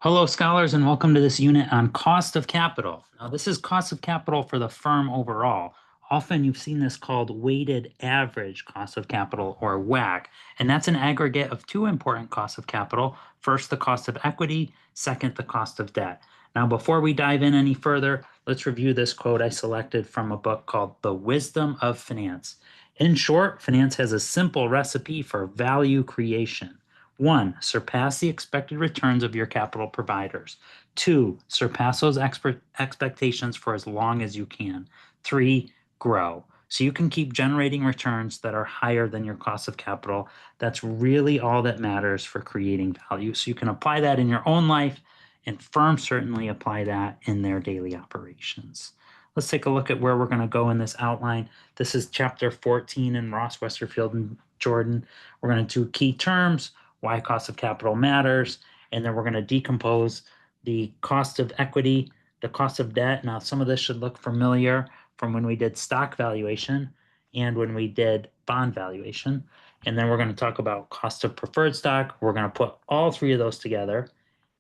Hello, scholars, and welcome to this unit on cost of capital. Now, this is cost of capital for the firm overall. Often you've seen this called weighted average cost of capital, or WACC, and that's an aggregate of two important costs of capital. First, the cost of equity, second, the cost of debt. Now, before we dive in any further, let's review this quote I selected from a book called The Wisdom of Finance. In short, finance has a simple recipe for value creation. 1. Surpass the expected returns of your capital providers. 2. Surpass those expectations for as long as you can. 3. Grow. So you can keep generating returns that are higher than your cost of capital. That's really all that matters for creating value. So you can apply that in your own life, and firms certainly apply that in their daily operations. Let's take a look at where we're going to go in this outline. This is chapter 14 in Ross, Westerfield, and Jordan. We're going to do key terms, why cost of capital matters, and then we're going to decompose the cost of equity, the cost of debt. Now, some of this should look familiar from when we did stock valuation and when we did bond valuation. And then we're going to talk about cost of preferred stock. We're going to put all three of those together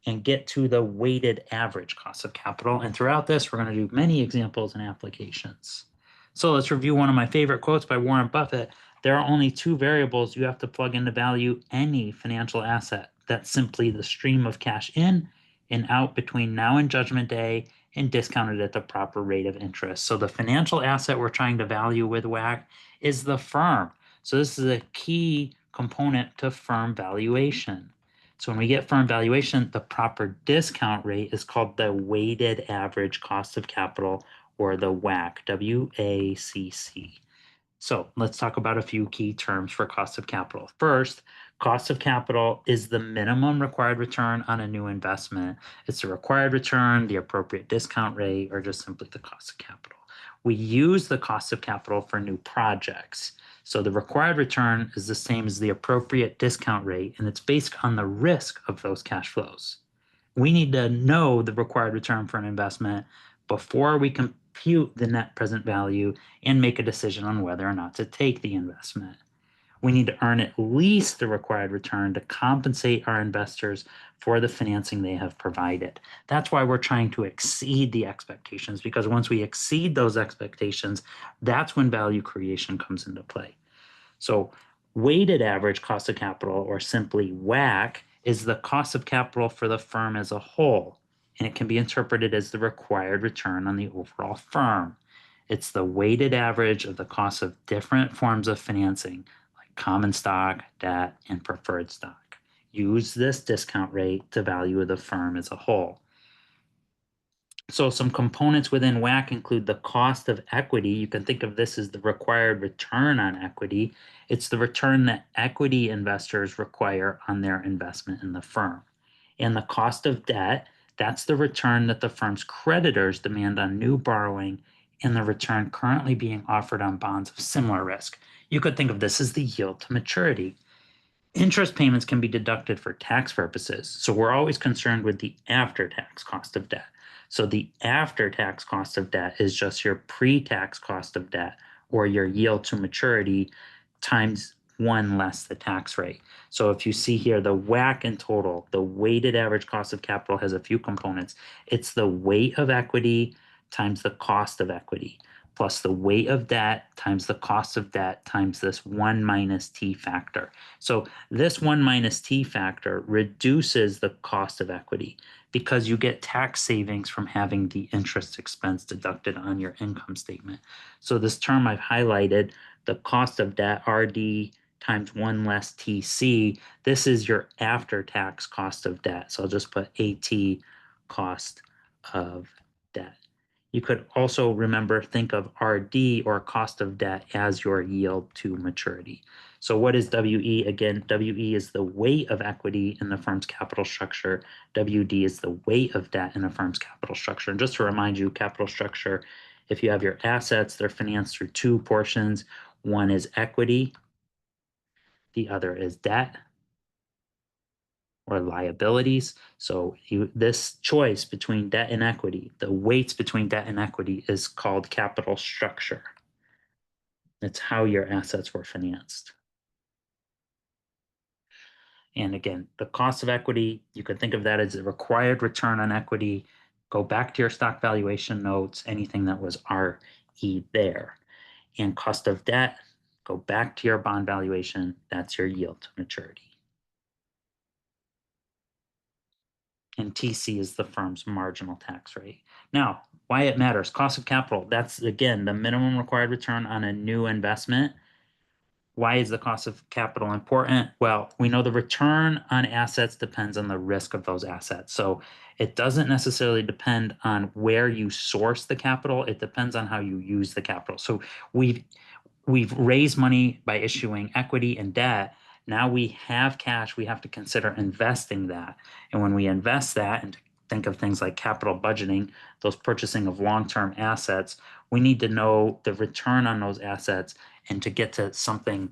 and get to the weighted average cost of capital. And throughout this, we're going to do many examples and applications. So let's review one of my favorite quotes by Warren Buffett. There are only two variables you have to plug in to value any financial asset. That's simply the stream of cash in and out between now and judgment day and discounted at the proper rate of interest. So the financial asset we're trying to value with WACC is the firm. So this is a key component to firm valuation. So when we get firm valuation, the proper discount rate is called the weighted average cost of capital, or the WACC, W-A-C-C. So let's talk about a few key terms for cost of capital. First, cost of capital is the minimum required return on a new investment. It's the required return, the appropriate discount rate, or just simply the cost of capital. We use the cost of capital for new projects. So the required return is the same as the appropriate discount rate, and it's based on the risk of those cash flows. We need to know the required return for an investment before we compute the net present value and make a decision on whether or not to take the investment. We need to earn at least the required return to compensate our investors for the financing they have provided. That's why we're trying to exceed the expectations, because once we exceed those expectations, that's when value creation comes into play. So weighted average cost of capital, or simply WACC, is the cost of capital for the firm as a whole, and it can be interpreted as the required return on the overall firm. It's the weighted average of the cost of different forms of financing, like common stock, debt, and preferred stock. Use this discount rate to value the firm as a whole. So some components within WACC include the cost of equity. You can think of this as the required return on equity. It's the return that equity investors require on their investment in the firm. And the cost of debt, that's the return that the firm's creditors demand on new borrowing and the return currently being offered on bonds of similar risk. You could think of this as the yield to maturity. Interest payments can be deducted for tax purposes, so we're always concerned with the after-tax cost of debt. So the after-tax cost of debt is just your pre-tax cost of debt, or your yield to maturity, times 1 less the tax rate. So if you see here, the WACC in total, the weighted average cost of capital, has a few components. It's the weight of equity times the cost of equity, plus the weight of debt times the cost of debt times this 1 minus t factor. So this 1 minus t factor reduces the cost of equity because you get tax savings from having the interest expense deducted on your income statement. So this term I've highlighted, the cost of debt, RD times 1 less TC, this is your after-tax cost of debt. So I'll just put AT, cost of debt. You could also think of RD, or cost of debt, as your yield to maturity. So what is WE? Again, WE is the weight of equity in the firm's capital structure. WD is the weight of debt in a firm's capital structure. And just to remind you, capital structure, if you have your assets, they're financed through two portions. One is equity, the other is debt, or liabilities. So this choice between debt and equity, the weights between debt and equity, is called capital structure. It's how your assets were financed. And again, the cost of equity, you could think of that as a required return on equity. Go back to your stock valuation notes, anything that was RE there. And cost of debt, go back to your bond valuation. That's your yield to maturity. And TC is the firm's marginal tax rate. Now, why it matters, cost of capital, that's again the minimum required return on a new investment. Why is the cost of capital important? Well, we know the return on assets depends on the risk of those assets. So it doesn't necessarily depend on where you source the capital. It depends on how you use the capital. So we've raised money by issuing equity and debt. Now we have cash. We have to consider investing that. And when we invest that and think of things like capital budgeting, those purchasing of long-term assets, we need to know the return on those assets. And to get to something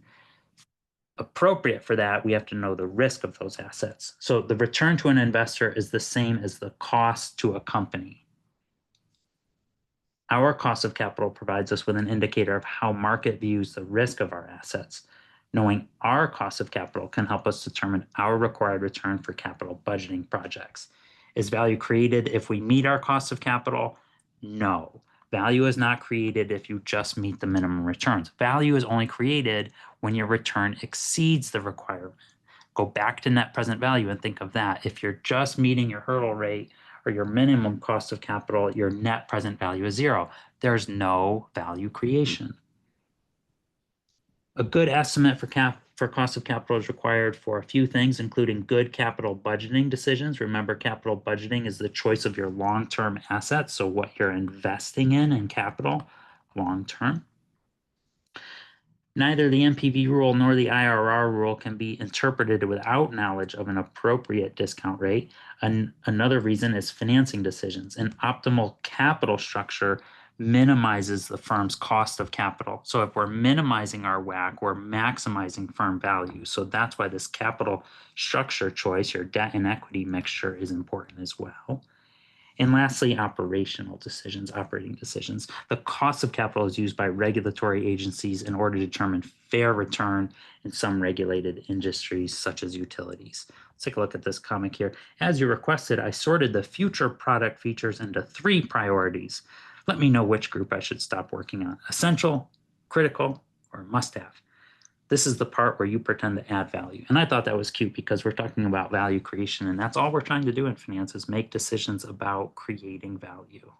appropriate for that, we have to know the risk of those assets. So the return to an investor is the same as the cost to a company. Our cost of capital provides us with an indicator of how market views the risk of our assets. Knowing our cost of capital can help us determine our required return for capital budgeting projects. Is value created if we meet our cost of capital? No. Value is not created if you just meet the minimum returns. Value is only created when your return exceeds the requirement. Go back to net present value and think of that. If you're just meeting your hurdle rate or your minimum cost of capital, your net present value is zero. There's no value creation. A good estimate for cost of capital is required for a few things, including good capital budgeting decisions. Remember, capital budgeting is the choice of your long-term assets, so what you're investing in capital long-term. Neither the NPV rule nor the IRR rule can be interpreted without knowledge of an appropriate discount rate. Another reason is financing decisions. An optimal capital structure minimizes the firm's cost of capital. So if we're minimizing our WACC, we're maximizing firm value. So that's why this capital structure choice, your debt and equity mixture, is important as well. And lastly, operating decisions. The cost of capital is used by regulatory agencies in order to determine fair return in some regulated industries, such as utilities. Let's take a look at this comic here. As you requested, I sorted the future product features into 3 priorities. Let me know which group I should stop working on: essential, critical, or must-have. This is the part where you pretend to add value. And I thought that was cute because we're talking about value creation, and that's all we're trying to do in finance is make decisions about creating value.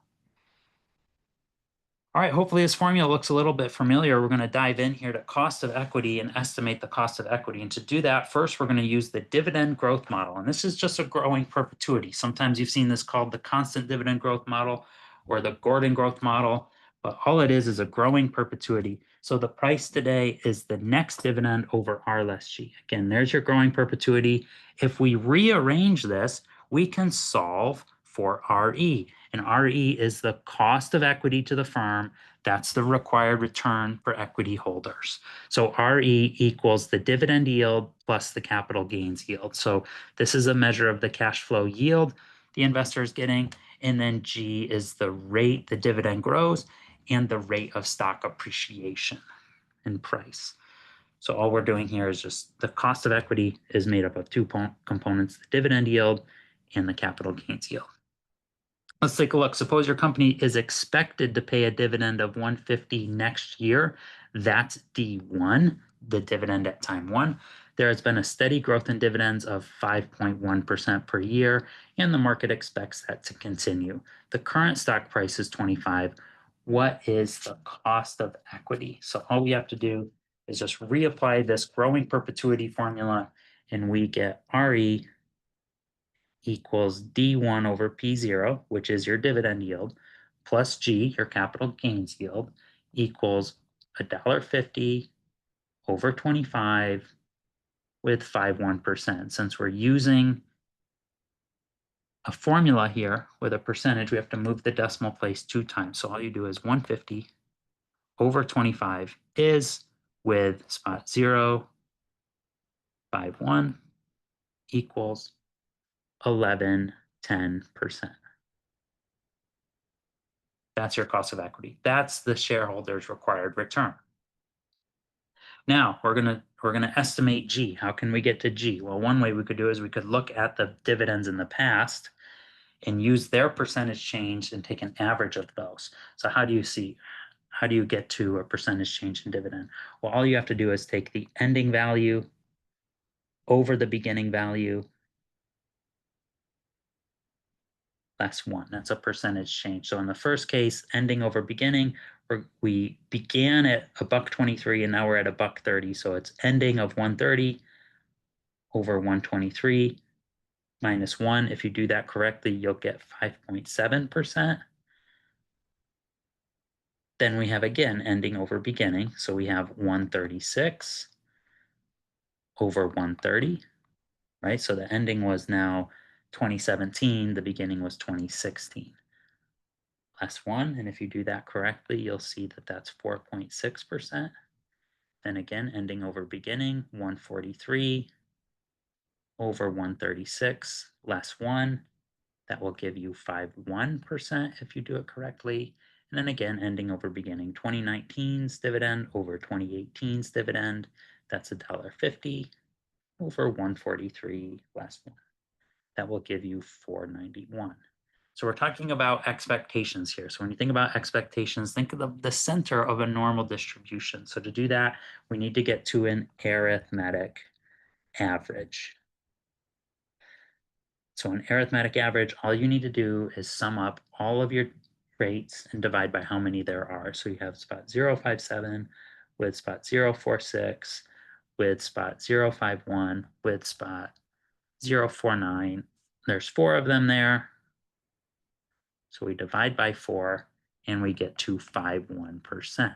All right, hopefully this formula looks a little bit familiar. We're going to dive in here to cost of equity and estimate the cost of equity. And to do that, first, we're going to use the dividend growth model. And this is just a growing perpetuity. Sometimes you've seen this called the constant dividend growth model or the Gordon growth model, but all it is a growing perpetuity. So the price today is the next dividend over R less G. Again, there's your growing perpetuity. If we rearrange this, we can solve for RE. And RE is the cost of equity to the firm. That's the required return for equity holders. So RE equals the dividend yield plus the capital gains yield. So this is a measure of the cash flow yield the investor is getting. And then G is the rate the dividend grows and the rate of stock appreciation in price. So all we're doing here is just the cost of equity is made up of 2 components, the dividend yield and the capital gains yield. Let's take a look. Suppose your company is expected to pay a dividend of $150 next year. That's D1, the dividend at time 1. There has been a steady growth in dividends of 5.1% per year, and the market expects that to continue. The current stock price is 25. What is the cost of equity? So all we have to do is just reapply this growing perpetuity formula, and we get RE equals D1 over P0, which is your dividend yield, plus G, your capital gains yield, equals $1.50 over 25 with 5.1%. Since we're using a formula here with a percentage, we have to move the decimal place 2 times. So all you do is 150 over 25 is with spot 0.51 equals 11.10%. That's your cost of equity. That's the shareholder's required return. Now we're gonna estimate G. How can we get to G? Well, one way we could do is we could look at the dividends in the past and use their percentage change and take an average of those. So how do you get to a percentage change in dividend? Well, all you have to do is take the ending value over the beginning value less 1. That's a percentage change. So in the first case, ending over beginning, we began at a $1.23 and now we're at a $1.30. So it's ending of 130 over 123 minus 1. If you do that correctly, you'll get 5.7%. Then we have again ending over beginning. So we have 136 over 130, right? So the ending was now 2017, the beginning was 2016. Less 1, and if you do that correctly, you'll see that that's 4.6%. Then again, ending over beginning, 143 over 136, less 1. That will give you 5.1% if you do it correctly. And then again, ending over beginning, 2019's dividend over 2018's dividend, that's $1.50 over 143 less 1. That will give you 491. So we're talking about expectations here. So when you think about expectations, think of the center of a normal distribution. So to do that, we need to get to an arithmetic average. So an arithmetic average, all you need to do is sum up all of your rates and divide by how many there are. So you have spot 057 with spot 046 with spot 051 with spot 049. There's 4 of them there. So we divide by 4 and we get to 5.1%.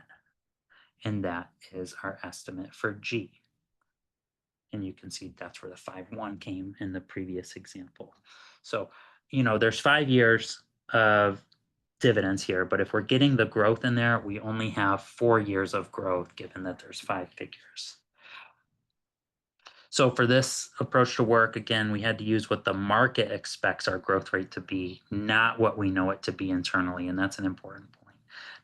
And that is our estimate for G. And you can see that's where the 5.1 came in the previous example. So, there's 5 years of dividends here, but if we're getting the growth in there, we only have 4 years of growth given that there's 5 figures. So for this approach to work, again, we had to use what the market expects our growth rate to be, not what we know it to be internally, and that's an important point.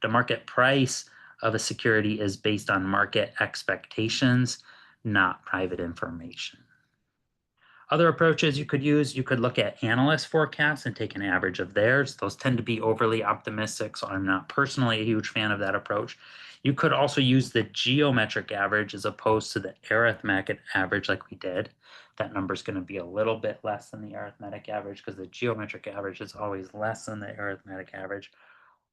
The market price of a security is based on market expectations, not private information. Other approaches you could use, you could look at analyst forecasts and take an average of theirs. Those tend to be overly optimistic, so I'm not personally a huge fan of that approach. You could also use the geometric average as opposed to the arithmetic average like we did. That number is going to be a little bit less than the arithmetic average because the geometric average is always less than the arithmetic average.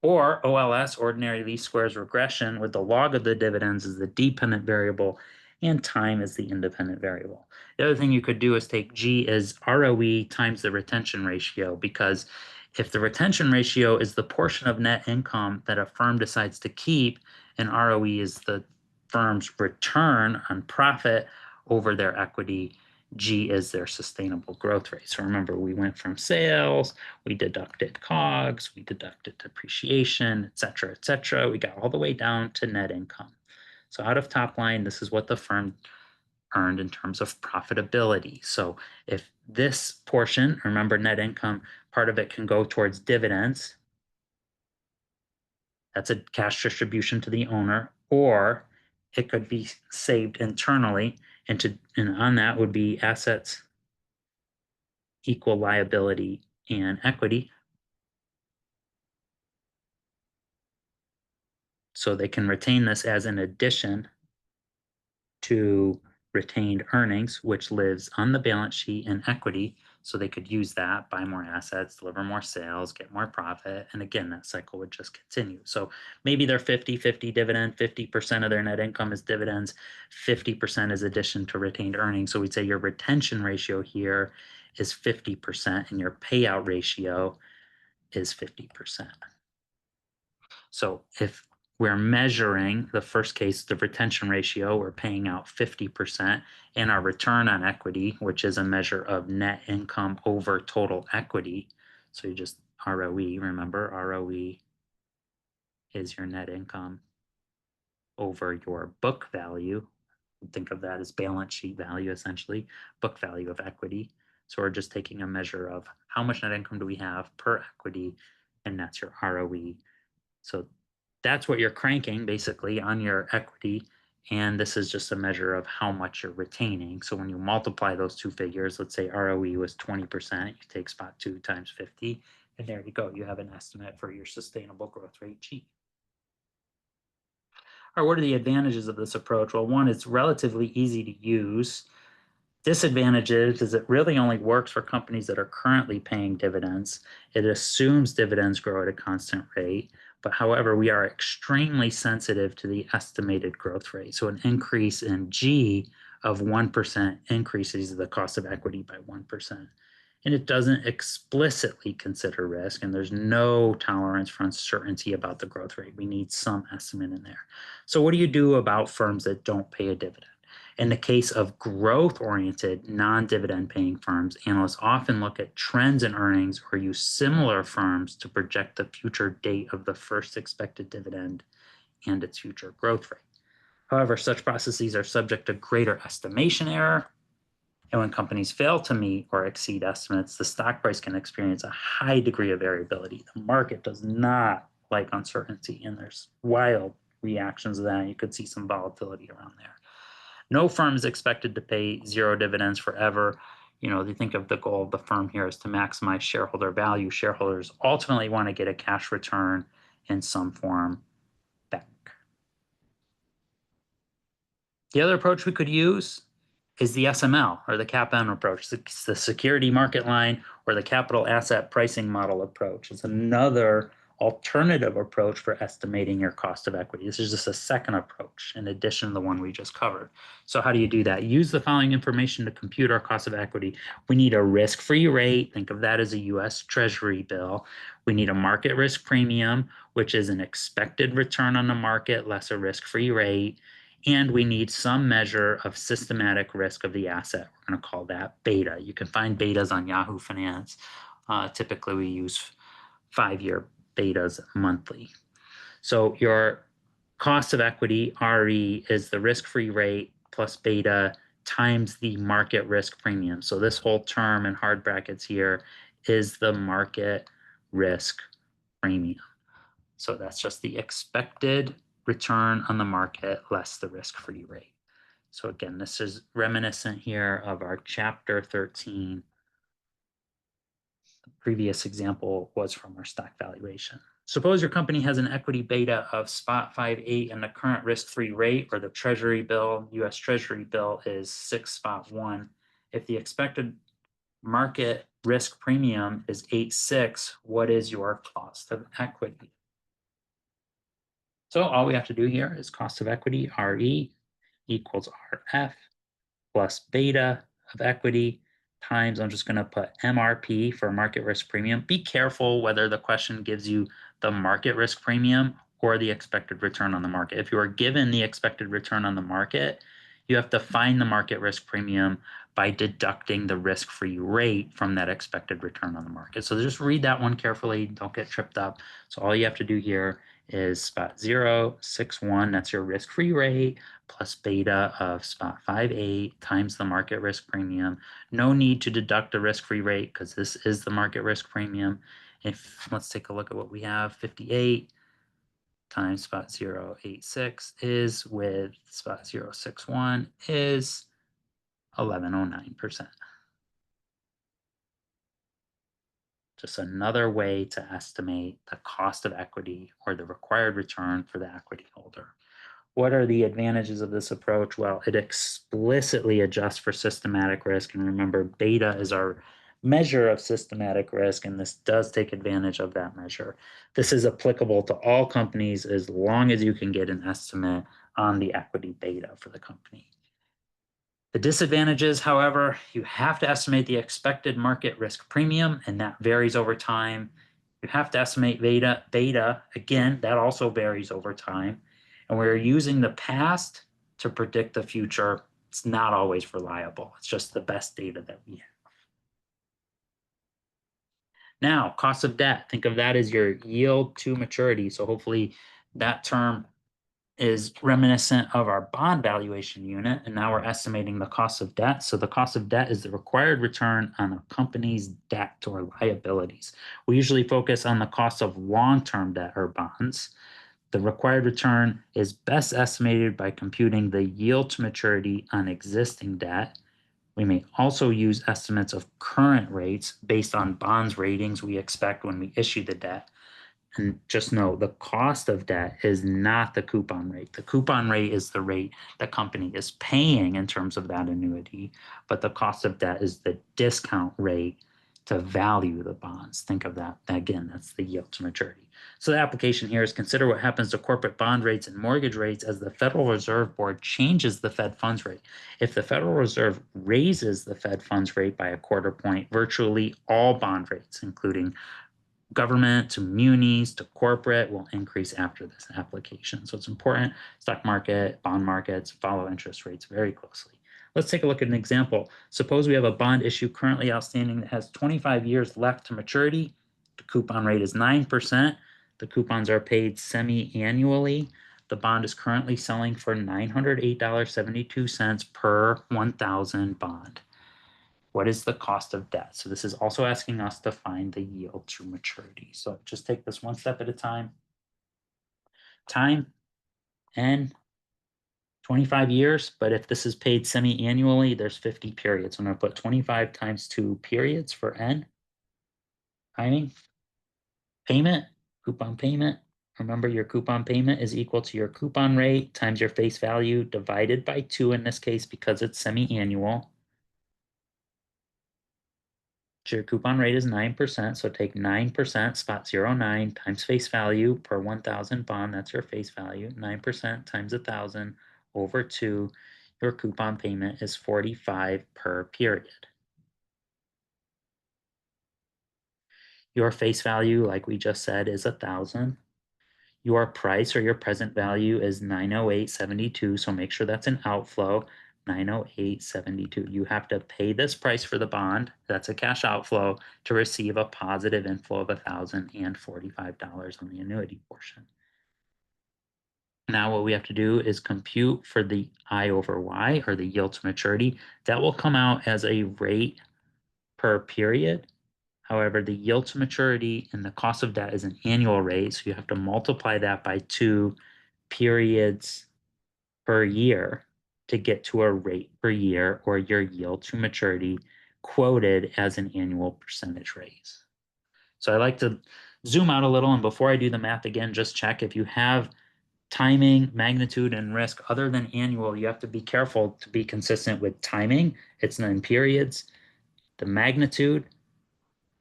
Or OLS, ordinary least squares regression, with the log of the dividends as the dependent variable and time as the independent variable. The other thing you could do is take G as ROE times the retention ratio, because if the retention ratio is the portion of net income that a firm decides to keep, and ROE is the firm's return on profit over their equity, G is their sustainable growth rate. So remember, we went from sales, we deducted COGS, we deducted depreciation, et cetera, et cetera. We got all the way down to net income. So out of top line, this is what the firm earned in terms of profitability. So if this portion, remember net income, part of it can go towards dividends, that's a cash distribution to the owner, or it could be saved internally, and on that would be assets equal liability and equity. So they can retain this as an addition to retained earnings, which lives on the balance sheet in equity. So they could use that, buy more assets, deliver more sales, get more profit. And again, that cycle would just continue. So maybe they're 50-50 dividend, 50% of their net income is dividends, 50% is addition to retained earnings. So we'd say your retention ratio here is 50% and your payout ratio is 50%. So if we're measuring the first case, the retention ratio, we're paying out 50%, and our return on equity, which is a measure of net income over total equity. So you just ROE, remember, ROE is your net income over your book value. Think of that as balance sheet value, essentially, book value of equity. So we're just taking a measure of how much net income do we have per equity, and that's your ROE. So that's what you're cranking basically on your equity And this is just a measure of how much you're retaining. So when you multiply those two figures, let's say ROE was 20%, you take spot 2 times 50, and there you go. You have an estimate for your sustainable growth rate G. Or what are the advantages of this approach? Well, one, it's relatively easy to use. Disadvantages is it really only works for companies that are currently paying dividends. It assumes dividends grow at a constant rate. But however, we are extremely sensitive to the estimated growth rate. So an increase in G of 1% increases the cost of equity by 1%. And it doesn't explicitly consider risk, and there's no tolerance for uncertainty about the growth rate. We need some estimate in there. So what do you do about firms that don't pay a dividend? In the case of growth-oriented, non-dividend paying firms, analysts often look at trends in earnings or use similar firms to project the future date of the first expected dividend and its future growth rate. However, such processes are subject to greater estimation error, and when companies fail to meet or exceed estimates, the stock price can experience a high degree of variability. The market does not like uncertainty, and there's wild reactions to that. You could see some volatility around there. No firm is expected to pay zero dividends forever. They think of the goal of the firm here is to maximize shareholder value. Shareholders ultimately want to get a cash return in some form back. The other approach we could use is the SML, or the CAPM approach, the security market line, or the capital asset pricing model approach. It's another alternative approach for estimating your cost of equity. This is just a second approach in addition to the one we just covered. So how do you do that? Use the following information to compute our cost of equity. We need a risk-free rate. Think of that as a U.S. Treasury bill. We need a market risk premium, which is an expected return on the market less a risk-free rate. And we need some measure of systematic risk of the asset. We're going to call that beta. You can find betas on Yahoo Finance. Typically, we use 5-year betas monthly. So your cost of equity, RE, is the risk-free rate plus beta times the market risk premium. So this whole term in hard brackets here is the market risk premium. So that's just the expected return on the market less the risk-free rate. So again, this is reminiscent here of our chapter 13. The previous example was from our stock valuation. Suppose your company has an equity beta of spot 5.8 and the current risk-free rate, or the Treasury bill, U.S. Treasury bill, is 6.1. If the expected market risk premium is 8.6, what is your cost of equity? So all we have to do here is cost of equity, RE, equals RF plus beta of equity times, I'm just going to put MRP for market risk premium. Be careful whether the question gives you the market risk premium or the expected return on the market. If you are given the expected return on the market, you have to find the market risk premium by deducting the risk-free rate from that expected return on the market. So just read that one carefully. Don't get tripped up. So all you have to do here is spot 0.61, that's your risk-free rate, plus beta of spot 5.8 times the market risk premium. No need to deduct the risk-free rate because this is the market risk premium. Let's take a look at what we have. 58 times spot 0.86 is with spot 0.61 is 11.09%. Just another way to estimate the cost of equity or the required return for the equity holder. What are the advantages of this approach? Well, it explicitly adjusts for systematic risk. And remember, beta is our measure of systematic risk, and this does take advantage of that measure. This is applicable to all companies as long as you can get an estimate on the equity beta for the company. The disadvantages, however, you have to estimate the expected market risk premium, and that varies over time. You have to estimate beta, again, that also varies over time. And we're using the past to predict the future. It's not always reliable. It's just the best data that we have. Now, cost of debt. Think of that as your yield to maturity. So hopefully that term is reminiscent of our bond valuation unit, and now we're estimating the cost of debt. So the cost of debt is the required return on a company's debt or liabilities. We usually focus on the cost of long-term debt or bonds. The required return is best estimated by computing the yield to maturity on existing debt. We may also use estimates of current rates based on bonds ratings we expect when we issue the debt. And just know the cost of debt is not the coupon rate. The coupon rate is the rate the company is paying in terms of that annuity, but the cost of debt is the discount rate to value the bonds. Think of that. Again, that's the yield to maturity. So the application here is consider what happens to corporate bond rates and mortgage rates as the Federal Reserve Board changes the Fed funds rate. If the Federal Reserve raises the Fed funds rate by a quarter point, virtually all bond rates, including government to munis to corporate, will increase after this application. So it's important, stock market, bond markets, follow interest rates very closely. Let's take a look at an example. Suppose we have a bond issue currently outstanding that has 25 years left to maturity. The coupon rate is 9%. The coupons are paid semi-annually. The bond is currently selling for $908.72 per 1,000 bond. What is the cost of debt? So this is also asking us to find the yield to maturity. So just take this one step at a time. Time, N, 25 years, but if this is paid semi-annually, there's 50 periods. So I'm going to put 25 times 2 periods for N. Timing, payment, coupon payment. Remember, your coupon payment is equal to your coupon rate times your face value divided by 2 in this case because it's semi-annual. Your coupon rate is 9%, so take 9%, spot 09 times face value per 1,000 bond, that's your face value, 9% times 1,000 over 2, your coupon payment is 45 per period. Your face value, like we just said, is 1,000. Your price or your present value is 908.72, so make sure that's an outflow. 908.72. You have to pay this price for the bond. That's a cash outflow to receive a positive inflow of $1,045 on the annuity portion. Now what we have to do is compute for the I over Y, or the yield to maturity. That will come out as a rate per period. However, the yield to maturity and the cost of debt is an annual rate, so you have to multiply that by 2 periods per year to get to a rate per year, or your yield to maturity, quoted as an annual percentage rate. So I like to zoom out a little, and before I do the math again, just check if you have timing, magnitude, and risk other than annual. You have to be careful to be consistent with timing. It's in periods. The magnitude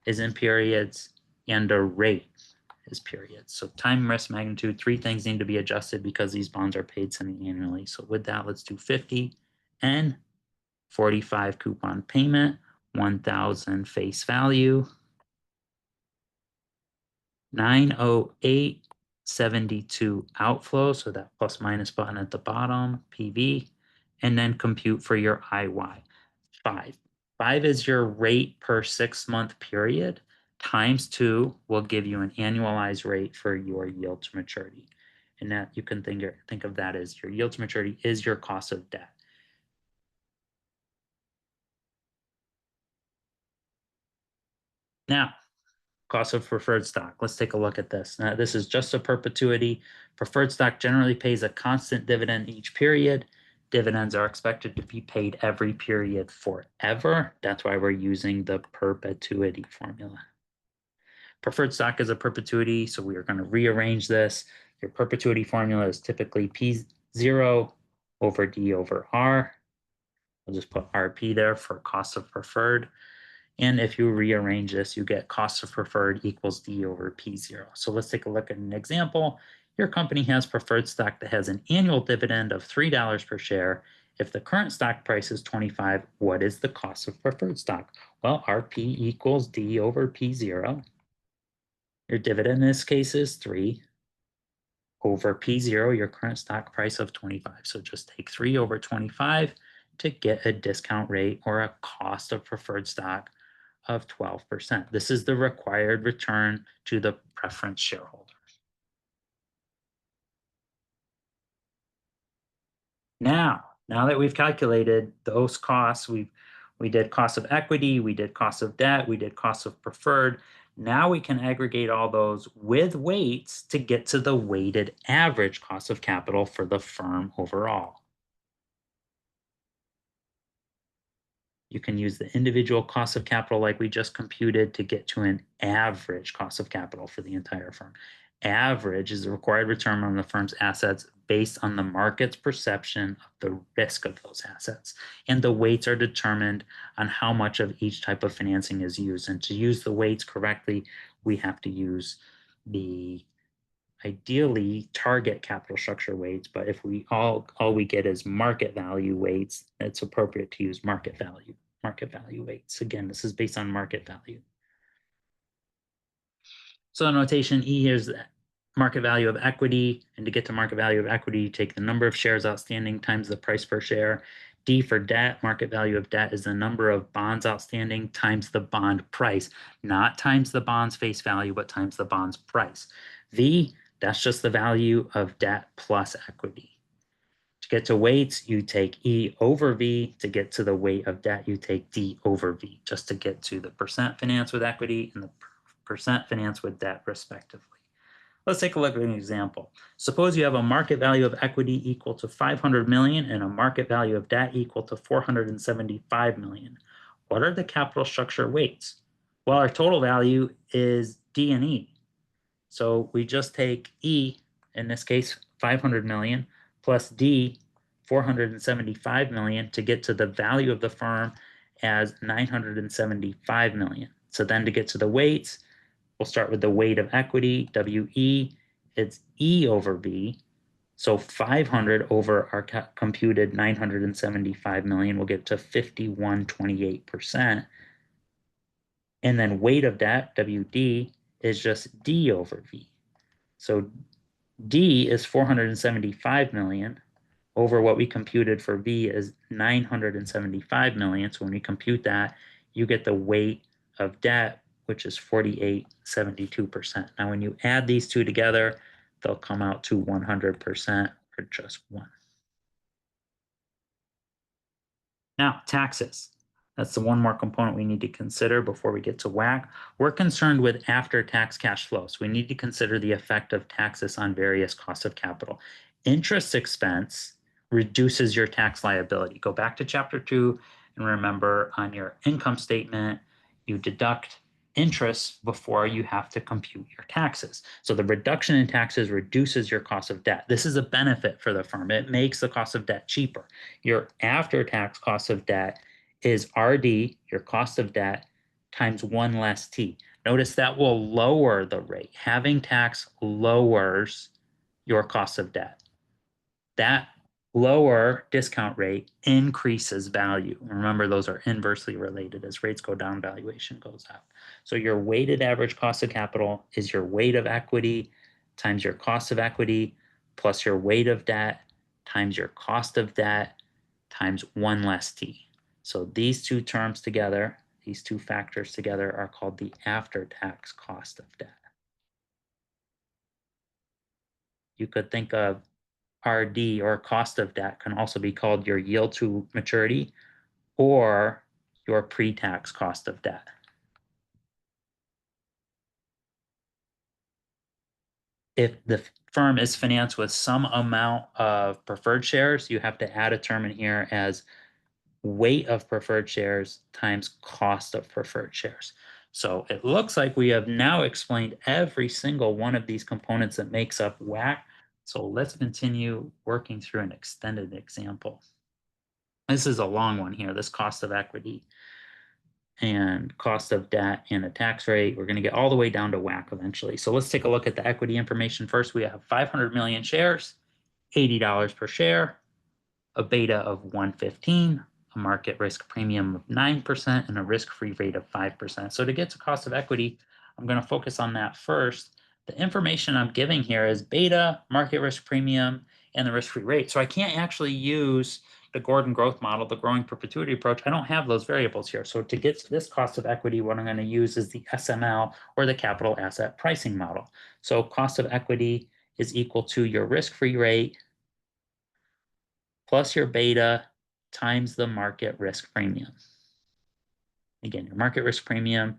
is in periods, and the rate is periods. So time, risk, magnitude, 3 things need to be adjusted because these bonds are paid semi-annually. So with that, let's do 50 and 45 coupon payment, 1,000 face value, 908.72 outflow. So that plus minus button at the bottom, PV, and then compute for your IY. 5. 5 is your rate per 6-month period. Times 2 will give you an annualized rate for your yield to maturity. And that you can think of that as your yield to maturity is your cost of debt. Now, cost of preferred stock. Let's take a look at this. Now, this is just a perpetuity. Preferred stock generally pays a constant dividend each period. Dividends are expected to be paid every period forever. That's why we're using the perpetuity formula. Preferred stock is a perpetuity, so we are going to rearrange this. Your perpetuity formula is typically P0 over D over R. I'll just put RP there for cost of preferred. And if you rearrange this, you get cost of preferred equals D over P0. So let's take a look at an example. Your company has preferred stock that has an annual dividend of $3 per share. If the current stock price is 25, what is the cost of preferred stock? Well, RP equals D over P0. Your dividend in this case is 3 over P0, your current stock price of 25. So just take 3 over 25 to get a discount rate or a cost of preferred stock of 12%. This is the required return to the preference shareholder. Now that we've calculated those costs, we did cost of equity, we did cost of debt, we did cost of preferred. Now we can aggregate all those with weights to get to the weighted average cost of capital for the firm overall. You can use the individual cost of capital like we just computed to get to an average cost of capital for the entire firm. Average is the required return on the firm's assets based on the market's perception of the risk of those assets. And the weights are determined on how much of each type of financing is used. And to use the weights correctly, we have to use the ideally target capital structure weights, but if we all we get is market value weights, it's appropriate to use market value weights. Again, this is based on market value. So the notation E here is the market value of equity, and to get to market value of equity, you take the number of shares outstanding times the price per share. D for debt, market value of debt is the number of bonds outstanding times the bond price, not times the bond's face value, but times the bond's price. V, that's just the value of debt plus equity. To get to weights, you take E over V. To get to the weight of debt, you take D over V, just to get to the percent finance with equity and the percent finance with debt, respectively. Let's take a look at an example. Suppose you have a market value of equity equal to 500 million and a market value of debt equal to 475 million. What are the capital structure weights? Well, our total value is D and E. So we just take E, in this case, 500 million, plus D, 475 million, to get to the value of the firm as 975 million. So then to get to the weights, we'll start with the weight of equity, WE, it's E over V. So 500 over our computed 975 million will get to 51.28%. And then weight of debt, WD, is just D over V. So D is 475 million over what we computed for V is 975 million. So when we compute that, you get the weight of debt, which is 48.72%. Now, when you add these two together, they'll come out to 100% or just one. Now, taxes. That's the one more component we need to consider before we get to WACC. We're concerned with after-tax cash flow, so we need to consider the effect of taxes on various costs of capital. Interest expense reduces your tax liability. Go back to chapter 2 and remember on your income statement, you deduct interest before you have to compute your taxes. So the reduction in taxes reduces your cost of debt. This is a benefit for the firm. It makes the cost of debt cheaper. Your after-tax cost of debt is RD, your cost of debt, times 1 less T. Notice that will lower the rate. Having tax lowers your cost of debt. That lower discount rate increases value. Remember, those are inversely related. As rates go down, valuation goes up. So your weighted average cost of capital is your weight of equity times your cost of equity plus your weight of debt times your cost of debt times 1 less T. So these two terms together, these two factors together, are called the after-tax cost of debt. You could think of RD, or cost of debt, can also be called your yield to maturity or your pre-tax cost of debt. If the firm is financed with some amount of preferred shares, you have to add a term in here as weight of preferred shares times cost of preferred shares. So it looks like we have now explained every single one of these components that makes up WACC. So let's continue working through an extended example. This is a long one here, this cost of equity and cost of debt and a tax rate. We're going to get all the way down to WACC eventually. So let's take a look at the equity information first. We have 500 million shares, $80 per share, a beta of 115, a market risk premium of 9%, and a risk-free rate of 5%. So to get to cost of equity, I'm going to focus on that first. The information I'm giving here is beta, market risk premium, and the risk-free rate. So I can't actually use the Gordon growth model, the growing perpetuity approach. I don't have those variables here. So to get to this cost of equity, what I'm going to use is the SML, or the capital asset pricing model. So cost of equity is equal to your risk-free rate plus your beta times the market risk premium. Again, your market risk premium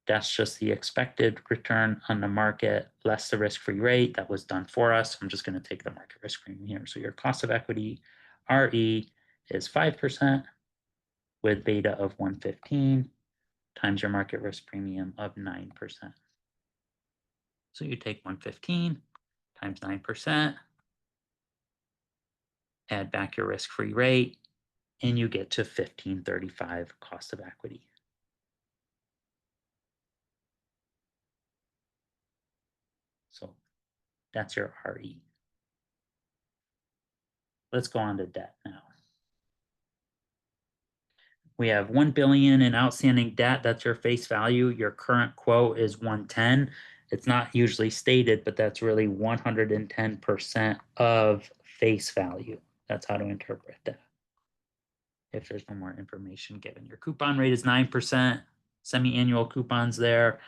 That's just the expected return on the market less the risk-free rate that was done for us. I'm just going to take the market risk premium here. So your cost of equity, RE, is 5% with beta of 115 times your market risk premium of 9%. So you take 115 times 9%, add back your risk-free rate, and you get to 1535 cost of equity. So that's your RE. Let's go on to debt now. We have 1 billion in outstanding debt. That's your face value. Your current quote is 110. It's not usually stated, but that's really 110% of face value. That's how to interpret that. If there's no more information given, your coupon rate is 9%. Semi-annual coupons there,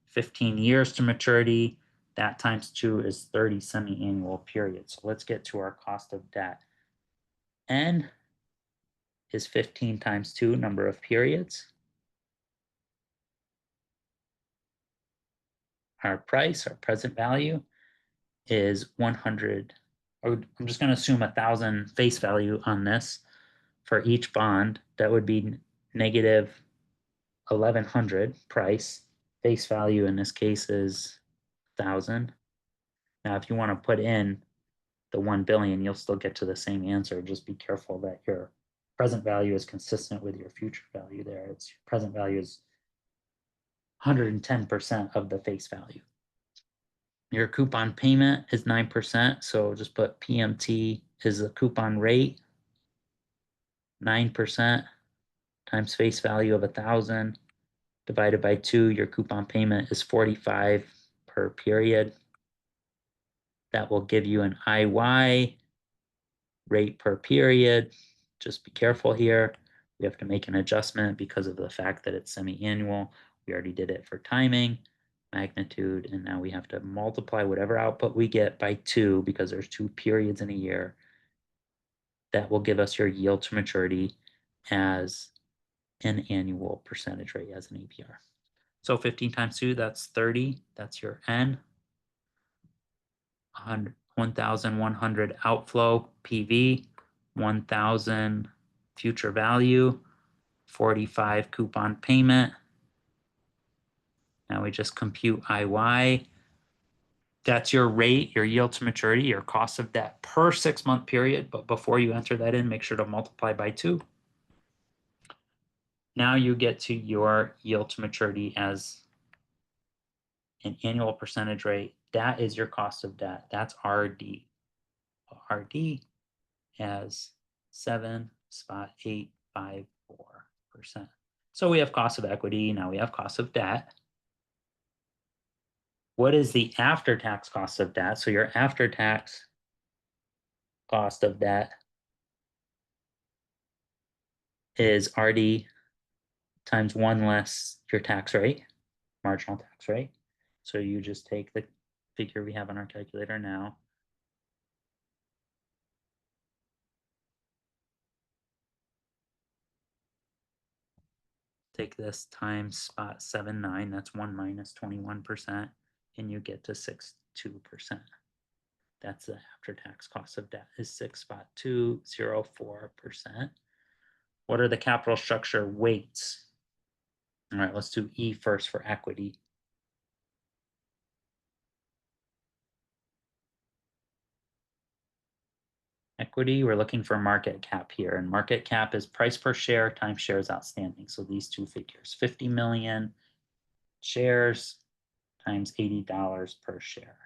15 years to maturity. That times 2 is 30 semi-annual periods. So let's get to our cost of debt. N is 15 times 2, number of periods. Our price, our present value, is 100. I'm just going to assume 1,000 face value on this for each bond. That would be negative 1,100 price. Face value in this case is 1,000. Now, if you want to put in the 1 billion, you'll still get to the same answer. Just be careful that your present value is consistent with your future value there. Its present value is 110% of the face value. Your coupon payment is 9%, so just put PMT is the coupon rate, 9% times face value of 1,000 divided by 2. Your coupon payment is 45 per period. That will give you an IY rate per period. Just be careful here. We have to make an adjustment because of the fact that it's semi-annual. We already did it for timing, magnitude, and now we have to multiply whatever output we get by 2 because there's 2 periods in a year. That will give us your yield to maturity as an annual percentage rate, as an APR. So 15 times 2, that's 30. That's your N. 1,100 outflow PV, 1,000 future value, 45 coupon payment. Now we just compute IY. That's your rate, your yield to maturity, your cost of debt per 6-month period. But before you enter that in, make sure to multiply by 2. Now you get to your yield to maturity as an annual percentage rate. That is your cost of debt. That's RD. RD as 7.854%. So we have cost of equity. Now we have cost of debt. What is the after-tax cost of debt? So your after-tax cost of debt is RD times 1 less your tax rate, marginal tax rate. So you just take the figure we have on our calculator now. Take this times spot 79, that's 1 minus 21%, and you get to 6.2%. That's the after-tax cost of debt is 6.204%. What are the capital structure weights? All right, let's do E first for equity. Equity, we're looking for market cap here, and market cap is price per share times shares outstanding. So these two figures, 50 million shares times $80 per share.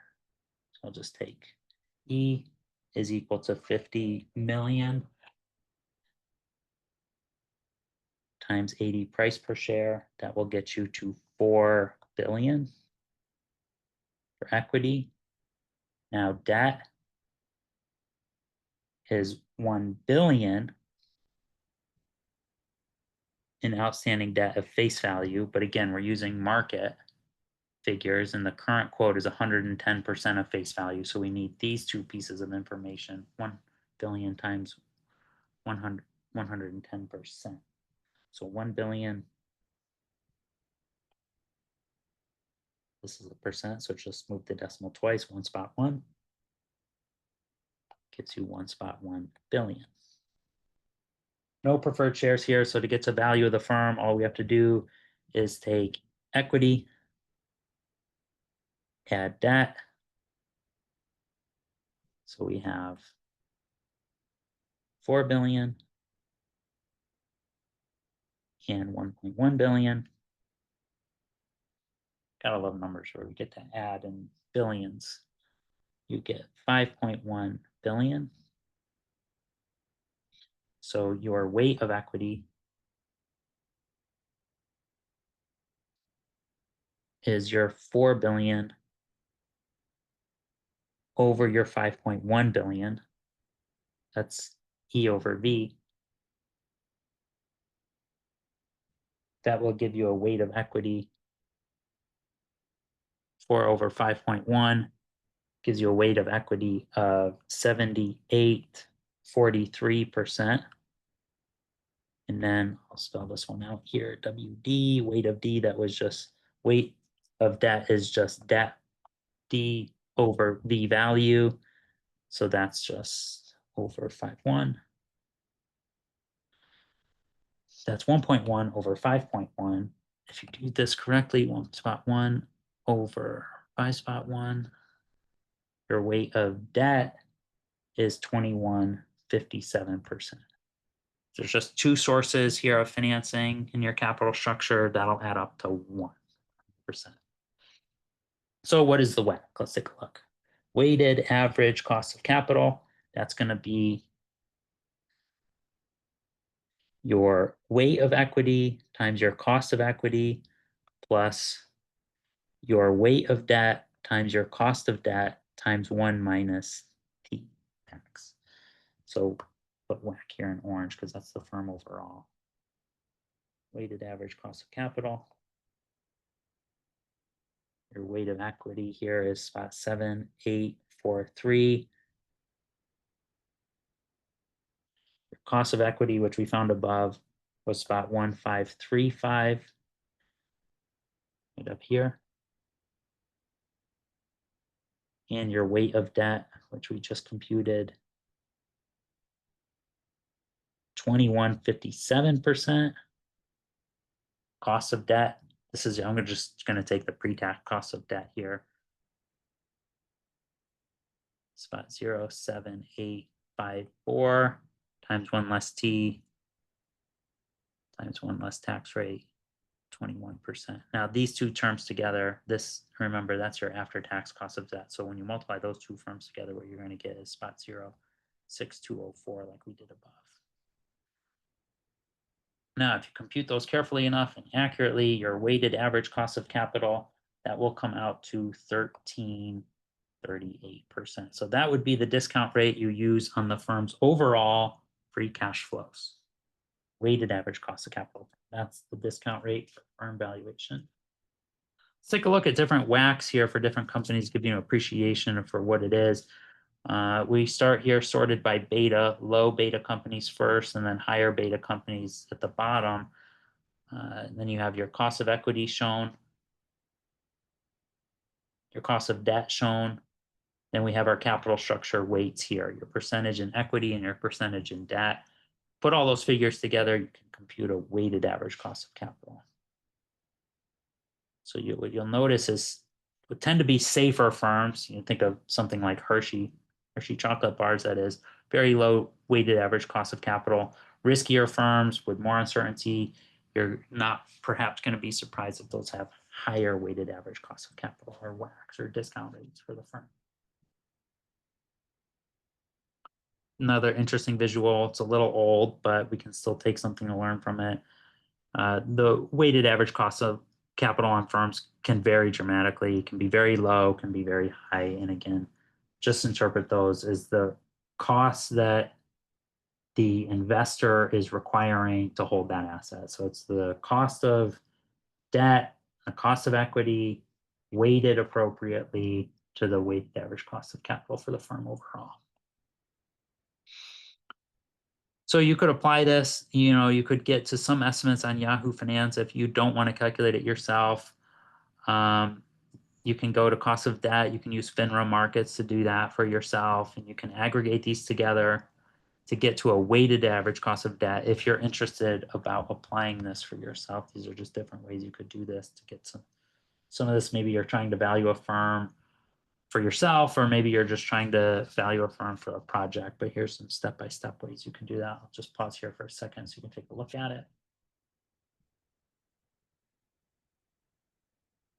So I'll just take E is equal to 50 million times 80 price per share. That will get you to 4 billion for equity. Now debt is 1 billion in outstanding debt of face value, but again, we're using market figures, and the current quote is 110% of face value. So we need these two pieces of information, 1 billion times 110%. So 1 billion This is a percent, so just move the decimal twice, 1.1. Gives you 1.1 billion. No preferred shares here, so to get to value of the firm, all we have to do is take equity, add debt. So we have 4 billion and 1.1 billion. Gotta love numbers where we get to add in billions. You get 5.1 billion. So your weight of equity is your 4 billion over your 5.1 billion. That's E over V. That will give you a weight of equity. 4 over 5.1 gives you a weight of equity of 78.43%. And then I'll spell this one out here, WD, weight of D, that was just weight of debt is just debt D over V value. So that's just over 5.1. That's 1.1 over 5.1. If you do this correctly, 1.1 over 5.1, your weight of debt is 21.57%. There's just two sources here of financing in your capital structure. That'll add up to 1%. So what is the WACC? Let's take a look. Weighted average cost of capital. That's going to be your weight of equity times your cost of equity plus your weight of debt times your cost of debt times 1 minus T tax. So put WACC here in orange because that's the firm overall. Weighted average cost of capital. Your weight of equity here is about 7.843. Your cost of equity, which we found above, was about 1.535. Right up here. And your weight of debt, which we just computed, 21.57%. Cost of debt, this is, I'm just going to take the pre-tax cost of debt here. It's about 0.7854 times 1 less T times 1 less tax rate, 21%. Now these two terms together, this, remember, that's your after-tax cost of debt. So when you multiply those two terms together, what you're going to get is about 0.6204 like we did above. Now, if you compute those carefully enough and accurately, your weighted average cost of capital, that will come out to 13.38%. So that would be the discount rate you use on the firm's overall free cash flows. Weighted average cost of capital. That's the discount rate for firm valuation. Let's take a look at different WACCs here for different companies, give you an appreciation for what it is. We start here sorted by beta, low beta companies first, and then higher beta companies at the bottom. And then you have your cost of equity shown, your cost of debt shown. Then we have our capital structure weights here, your percentage in equity and your percentage in debt. Put all those figures together, you can compute a weighted average cost of capital. So what you'll notice is would tend to be safer firms. You think of something like Hershey chocolate bars, that is, very low weighted average cost of capital. Riskier firms with more uncertainty, you're not perhaps going to be surprised if those have higher weighted average cost of capital or WACCs or discount rates for the firm. Another interesting visual, it's a little old, but we can still take something to learn from it. The weighted average cost of capital on firms can vary dramatically. It can be very low, can be very high. And again, just interpret those as the costs that the investor is requiring to hold that asset. So it's the cost of debt, the cost of equity, weighted appropriately to the weighted average cost of capital for the firm overall. So you could apply this, you could get to some estimates on Yahoo Finance if you don't want to calculate it yourself. You can go to cost of debt. You can use FINRA markets to do that for yourself, and you can aggregate these together to get to a weighted average cost of debt. If you're interested about applying this for yourself, these are just different ways you could do this to get some of this. Maybe you're trying to value a firm for yourself, or maybe you're just trying to value a firm for a project. But here's some step-by-step ways you can do that. I'll just pause here for a second so you can take a look at it.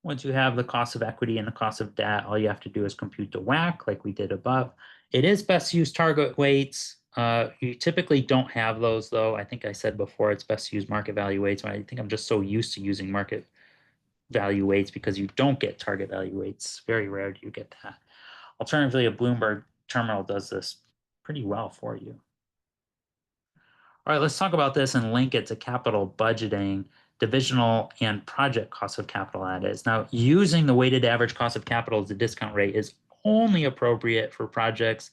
Once you have the cost of equity and the cost of debt, all you have to do is compute the WACC like we did above. It is best to use target weights. You typically don't have those, though. I think I said before it's best to use market value weights. I think I'm just so used to using market value weights because you don't get target value weights. Very rare do you get that. Alternatively, a Bloomberg terminal does this pretty well for you. All right, let's talk about this and link it to capital budgeting, divisional and project cost of capital, that is. Now, using the weighted average cost of capital as a discount rate is only appropriate for projects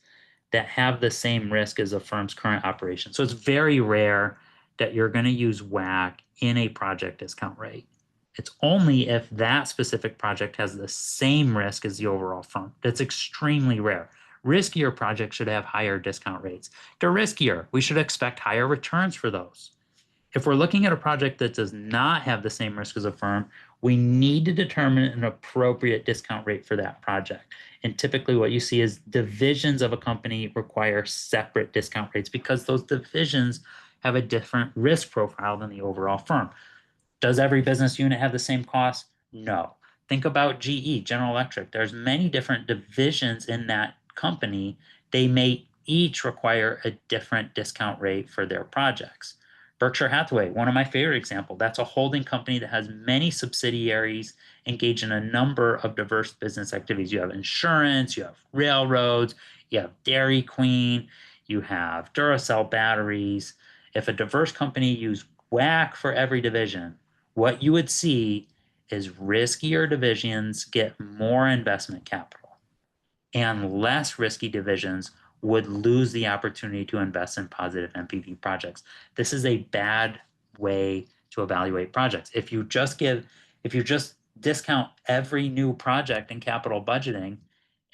that have the same risk as a firm's current operation. So it's very rare that you're going to use WACC in a project discount rate. It's only if that specific project has the same risk as the overall firm. That's extremely rare. Riskier projects should have higher discount rates. They're riskier. We should expect higher returns for those. If we're looking at a project that does not have the same risk as a firm, we need to determine an appropriate discount rate for that project. And typically what you see is divisions of a company require separate discount rates because those divisions have a different risk profile than the overall firm. Does every business unit have the same cost? No. Think about GE, General Electric. There's many different divisions in that company. They may each require a different discount rate for their projects. Berkshire Hathaway, one of my favorite examples, that's a holding company that has many subsidiaries engaged in a number of diverse business activities. You have insurance, you have railroads, you have Dairy Queen, you have Duracell batteries. If a diverse company used WACC for every division, what you would see is riskier divisions get more investment capital, and less risky divisions would lose the opportunity to invest in positive NPV projects. This is a bad way to evaluate projects. If you just discount every new project in capital budgeting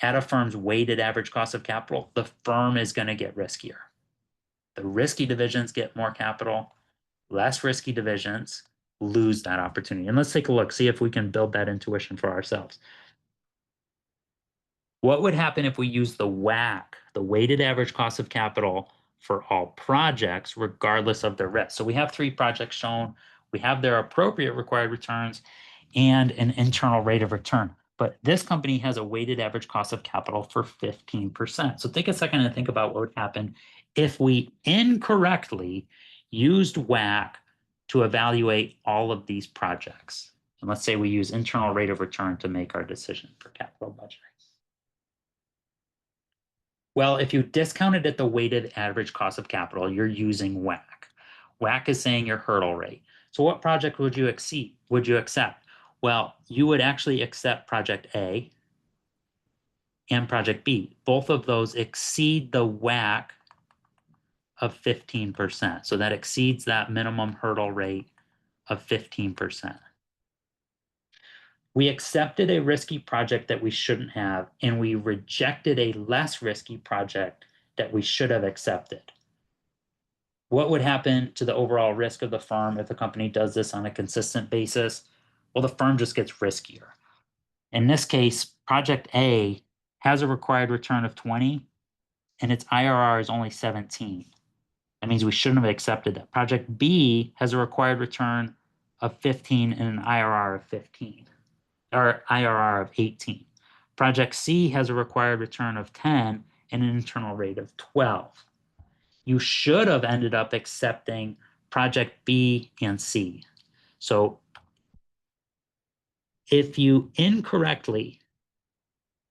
at a firm's weighted average cost of capital, the firm is going to get riskier. The risky divisions get more capital, less risky divisions lose that opportunity. And let's take a look, see if we can build that intuition for ourselves. What would happen if we use the WACC, the weighted average cost of capital, for all projects, regardless of their risk? So we have 3 projects shown. We have their appropriate required returns and an internal rate of return. But this company has a weighted average cost of capital for 15%. So take a second and think about what would happen if we incorrectly used WACC to evaluate all of these projects. And let's say we use internal rate of return to make our decision for capital budgeting. Well, if you discount it at the weighted average cost of capital, you're using WACC. WACC is saying your hurdle rate. So what project would you accept? Well, you would actually accept project A and project B. Both of those exceed the WACC of 15%. So that exceeds that minimum hurdle rate of 15%. We accepted a risky project that we shouldn't have, and we rejected a less risky project that we should have accepted. What would happen to the overall risk of the firm if a company does this on a consistent basis? Well, the firm just gets riskier. In this case, project A has a required return of 20, and its IRR is only 17. That means we shouldn't have accepted that. Project B has a required return of 15 and an IRR of 15. Or IRR of 18. Project C has a required return of 10 and an internal rate of 12. You should have ended up accepting project B and C. So if you incorrectly,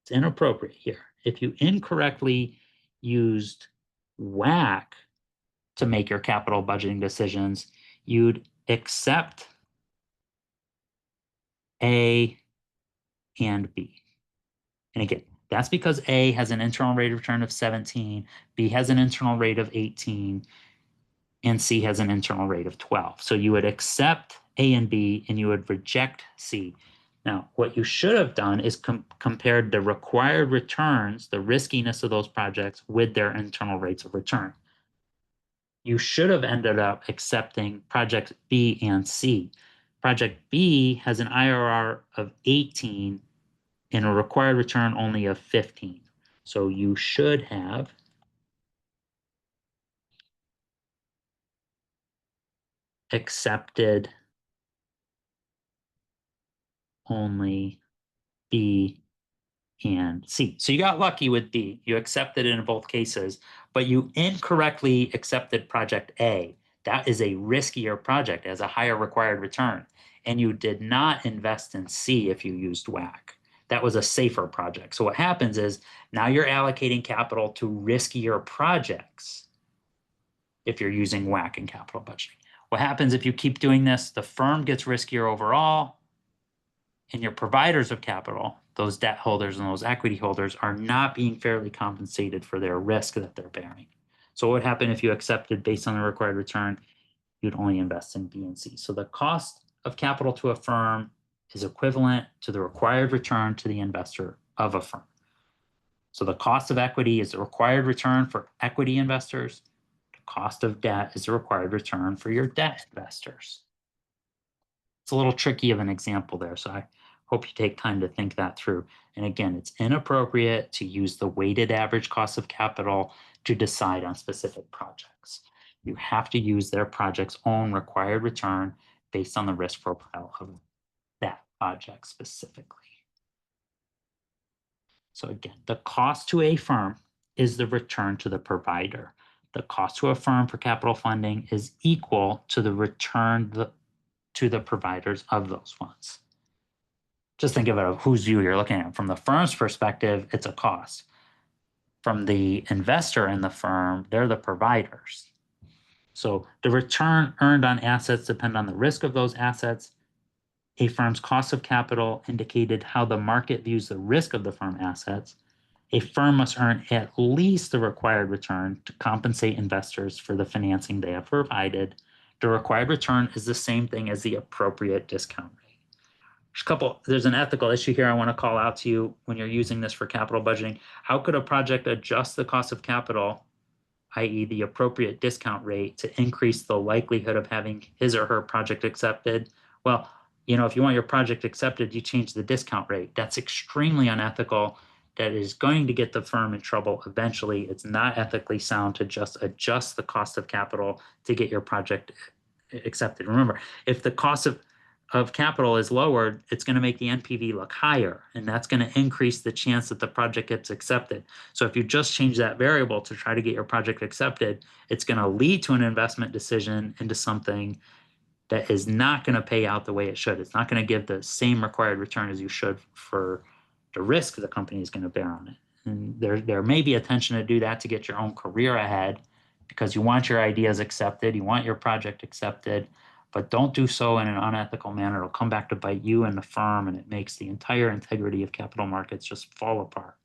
it's inappropriate here, if you incorrectly used WACC to make your capital budgeting decisions, you'd accept A and B. And again, that's because A has an internal rate of return of 17, B has an internal rate of 18, and C has an internal rate of 12. So you would accept A and B, and you would reject C. Now, what you should have done is compared the required returns, the riskiness of those projects, with their internal rates of return. You should have ended up accepting projects B and C. Project B has an IRR of 18 and a required return only of 15. So you should have accepted only B and C. So you got lucky with B. You accepted it in both cases, but you incorrectly accepted project A. That is a riskier project, has a higher required return. And you did not invest in C if you used WACC. That was a safer project. So what happens is now you're allocating capital to riskier projects if you're using WACC in capital budgeting. What happens if you keep doing this? The firm gets riskier overall, and your providers of capital, those debt holders and those equity holders, are not being fairly compensated for their risk that they're bearing. So what would happen if you accepted based on the required return? You'd only invest in B and C. So the cost of capital to a firm is equivalent to the required return to the investor of a firm. So the cost of equity is the required return for equity investors. The cost of debt is the required return for your debt investors. It's a little tricky of an example there, so I hope you take time to think that through. And again, it's inappropriate to use the weighted average cost of capital to decide on specific projects. You have to use their project's own required return based on the risk profile of that project specifically. So again, the cost to a firm is the return to the provider. The cost to a firm for capital funding is equal to the return to the providers of those funds. Just think of it of whose view you're looking at. From the firm's perspective, it's a cost. From the investor in the firm, they're the providers. So the return earned on assets depend on the risk of those assets. A firm's cost of capital indicated how the market views the risk of the firm assets. A firm must earn at least the required return to compensate investors for the financing they have provided. The required return is the same thing as the appropriate discount rate. There's an ethical issue here I want to call out to you when you're using this for capital budgeting. How could a project adjust the cost of capital, i.e. the appropriate discount rate, to increase the likelihood of having his or her project accepted? Well, if you want your project accepted, you change the discount rate. That's extremely unethical. That is going to get the firm in trouble eventually. It's not ethically sound to just adjust the cost of capital to get your project accepted. Remember, if the cost of capital is lowered, it's going to make the NPV look higher, and that's going to increase the chance that the project gets accepted. So if you just change that variable to try to get your project accepted, it's going to lead to an investment decision into something that is not going to pay out the way it should. It's not going to give the same required return as you should for the risk the company is going to bear on it. And there may be a tension to do that to get your own career ahead because you want your ideas accepted, you want your project accepted, but don't do so in an unethical manner. It'll come back to bite you and the firm, and it makes the entire integrity of capital markets just fall apart.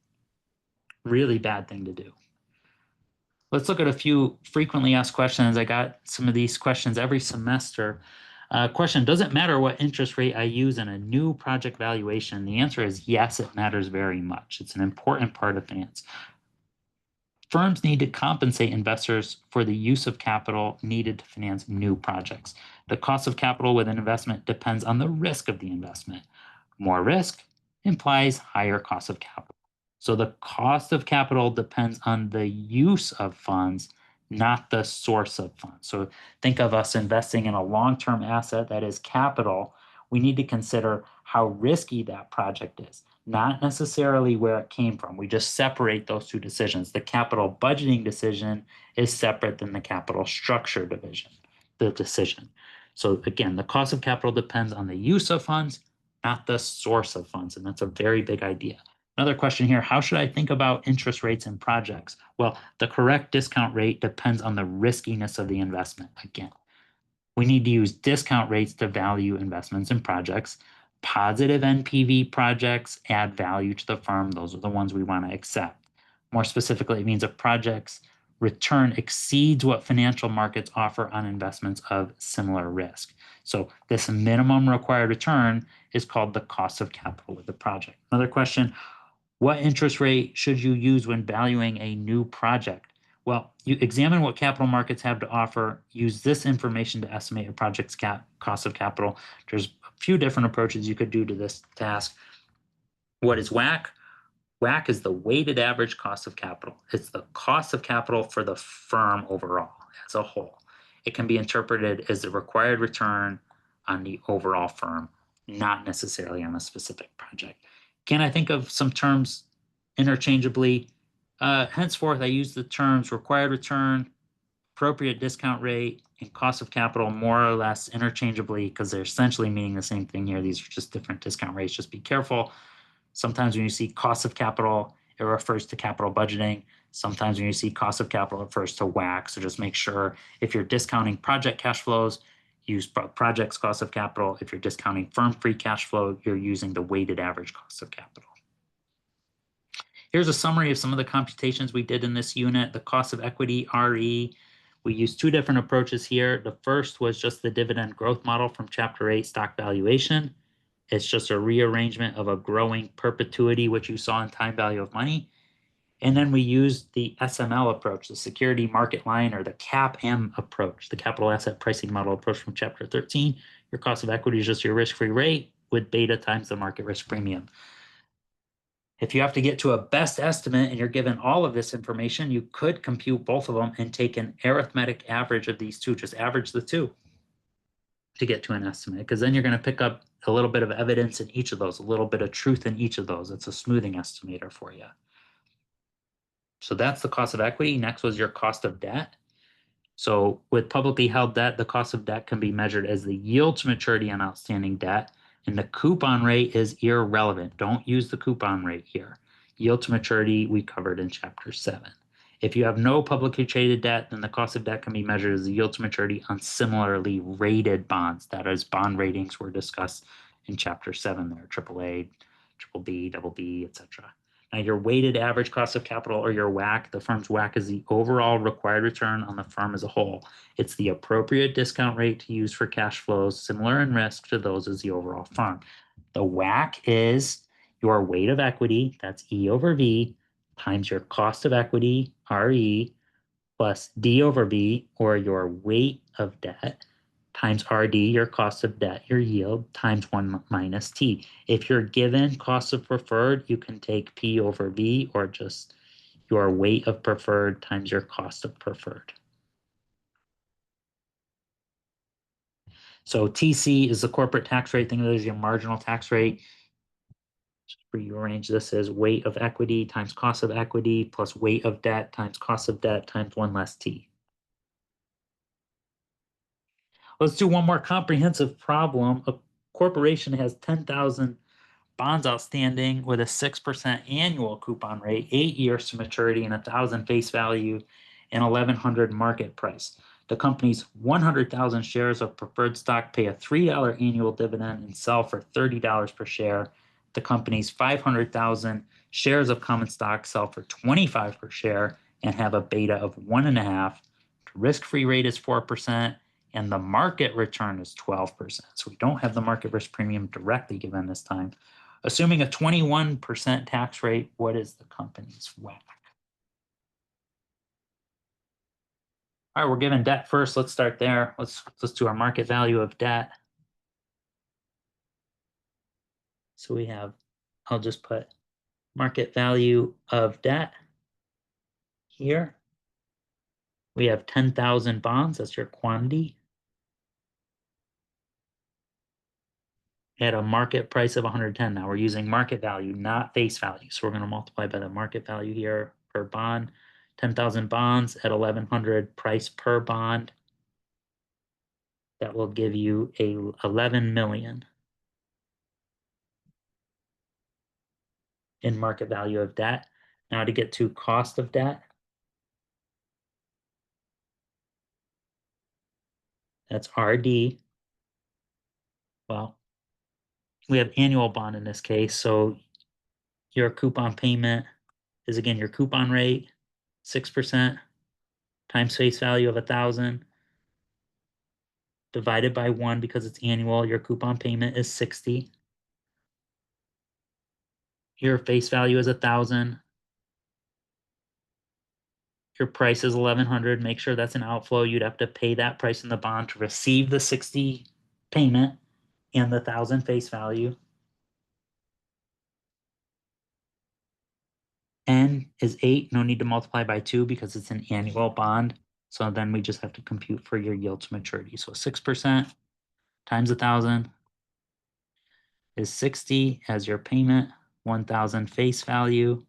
Really bad thing to do. Let's look at a few frequently asked questions. I got some of these questions every semester. Question, does it matter what interest rate I use in a new project valuation? The answer is yes, it matters very much. It's an important part of finance. Firms need to compensate investors for the use of capital needed to finance new projects. The cost of capital with an investment depends on the risk of the investment. More risk implies higher cost of capital. So the cost of capital depends on the use of funds, not the source of funds. So think of us investing in a long-term asset that is capital. We need to consider how risky that project is, not necessarily where it came from. We just separate those two decisions. The capital budgeting decision is separate than the capital structure decision. So again, the cost of capital depends on the use of funds, not the source of funds. And that's a very big idea. Another question here, how should I think about interest rates in projects? Well, the correct discount rate depends on the riskiness of the investment. Again, we need to use discount rates to value investments in projects. Positive NPV projects add value to the firm. Those are the ones we want to accept. More specifically, it means a project's return exceeds what financial markets offer on investments of similar risk. So this minimum required return is called the cost of capital with the project. Another question, what interest rate should you use when valuing a new project? Well, you examine what capital markets have to offer, use this information to estimate your project's cost of capital. There's a few different approaches you could do to this task. What is WACC? WACC is the weighted average cost of capital. It's the cost of capital for the firm overall as a whole. It can be interpreted as the required return on the overall firm, not necessarily on a specific project. Can I think of some terms interchangeably? Henceforth, I use the terms required return, appropriate discount rate, and cost of capital more or less interchangeably because they're essentially meaning the same thing here. These are just different discount rates. Just be careful. Sometimes when you see cost of capital, it refers to capital budgeting. Sometimes when you see cost of capital, it refers to WACC. So just make sure if you're discounting project cash flows, use project's cost of capital. If you're discounting firm free cash flow, you're using the weighted average cost of capital. Here's a summary of some of the computations we did in this unit. The cost of equity, RE. We used two different approaches here. The first was just the dividend growth model from Chapter 8, stock valuation. It's just a rearrangement of a growing perpetuity, which you saw in time value of money. And then we used the SML approach, the security market line, or the CAPM approach, the capital asset pricing model approach from Chapter 13. Your cost of equity is just your risk-free rate with beta times the market risk premium. If you have to get to a best estimate and you're given all of this information, you could compute both of them and take an arithmetic average of these two, just average the two to get to an estimate, because then you're going to pick up a little bit of evidence in each of those, a little bit of truth in each of those. It's a smoothing estimator for you. So that's the cost of equity. Next was your cost of debt. So with publicly held debt, the cost of debt can be measured as the yield to maturity on outstanding debt, and the coupon rate is irrelevant. Don't use the coupon rate here. Yield to maturity we covered in Chapter 7. If you have no publicly traded debt, then the cost of debt can be measured as the yield to maturity on similarly rated bonds. That is, bond ratings were discussed in Chapter 7 there, AAA, BBB, BB, etc. Now, your weighted average cost of capital, or your WACC, the firm's WACC is the overall required return on the firm as a whole. It's the appropriate discount rate to use for cash flows similar in risk to those as the overall firm. The WACC is your weight of equity, that's E over V, times your cost of equity, RE, plus D over V, or your weight of debt, times RD, your cost of debt, your yield, times 1 minus T. If you're given cost of preferred, you can take P over V, or just your weight of preferred times your cost of preferred. So TC is the corporate tax rate. Think of it as your marginal tax rate. Rearrange this as weight of equity times cost of equity plus weight of debt times cost of debt times 1 less T. Let's do one more comprehensive problem. A corporation has 10,000 bonds outstanding with a 6% annual coupon rate, 8 years to maturity, and 1,000 face value, and 1,100 market price. The company's 100,000 shares of preferred stock pay a $3 annual dividend and sell for $30 per share. The company's 500,000 shares of common stock sell for $25 per share and have a beta of 1.5. The risk-free rate is 4%, and the market return is 12%. So we don't have the market risk premium directly given this time. Assuming a 21% tax rate, what is the company's WACC? All right, we're given debt first. Let's start there. Let's do our market value of debt. So we have, I'll just put market value of debt here. We have 10,000 bonds. That's your quantity. At a market price of 110. Now we're using market value, not face value. So we're going to multiply by the market value here per bond. 10,000 bonds at 1,100 price per bond. That will give you a 11 million in market value of debt. Now to get to cost of debt, that's RD. Well, we have annual bond in this case, so your coupon payment is again your coupon rate, 6% times face value of 1,000 divided by 1 because it's annual. Your coupon payment is 60. Your face value is 1,000. Your price is 1,100. Make sure that's an outflow. You'd have to pay that price in the bond to receive the 60 payment and the 1,000 face value. N is 8. No need to multiply by 2 because it's an annual bond. So then we just have to compute for your yield to maturity. So 6% times 1,000 is 60 as your payment, 1,000 face value,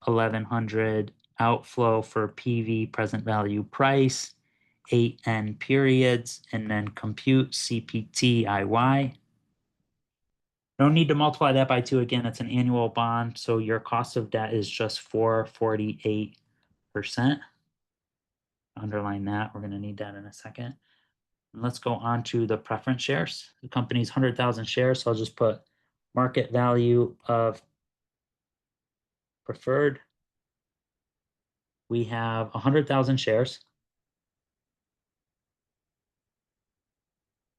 1,100 outflow for PV present value price, 8 N periods, and then compute CPT IY. No need to multiply that by 2 again. It's an annual bond, so your cost of debt is just 4.48%. Underline that. We're going to need that in a second. And let's go on to the preference shares. The company's 100,000 shares, so I'll just put market value of preferred. We have 100,000 shares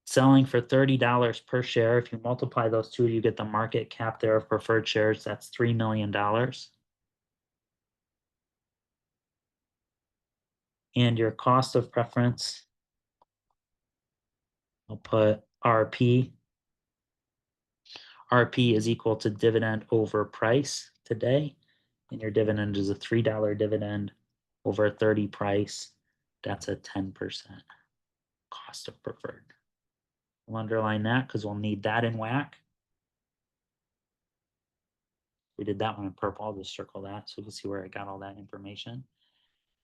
selling for $30 per share. If you multiply those two, you get the market cap there of preferred shares. That's $3 million. And your cost of preference, I'll put RP. RP is equal to dividend over price today. And your dividend is a $3 dividend over 30 price. That's a 10% cost of preferred. We'll underline that because we'll need that in WACC. We did that one in purple. I'll just circle that so you can see where I got all that information.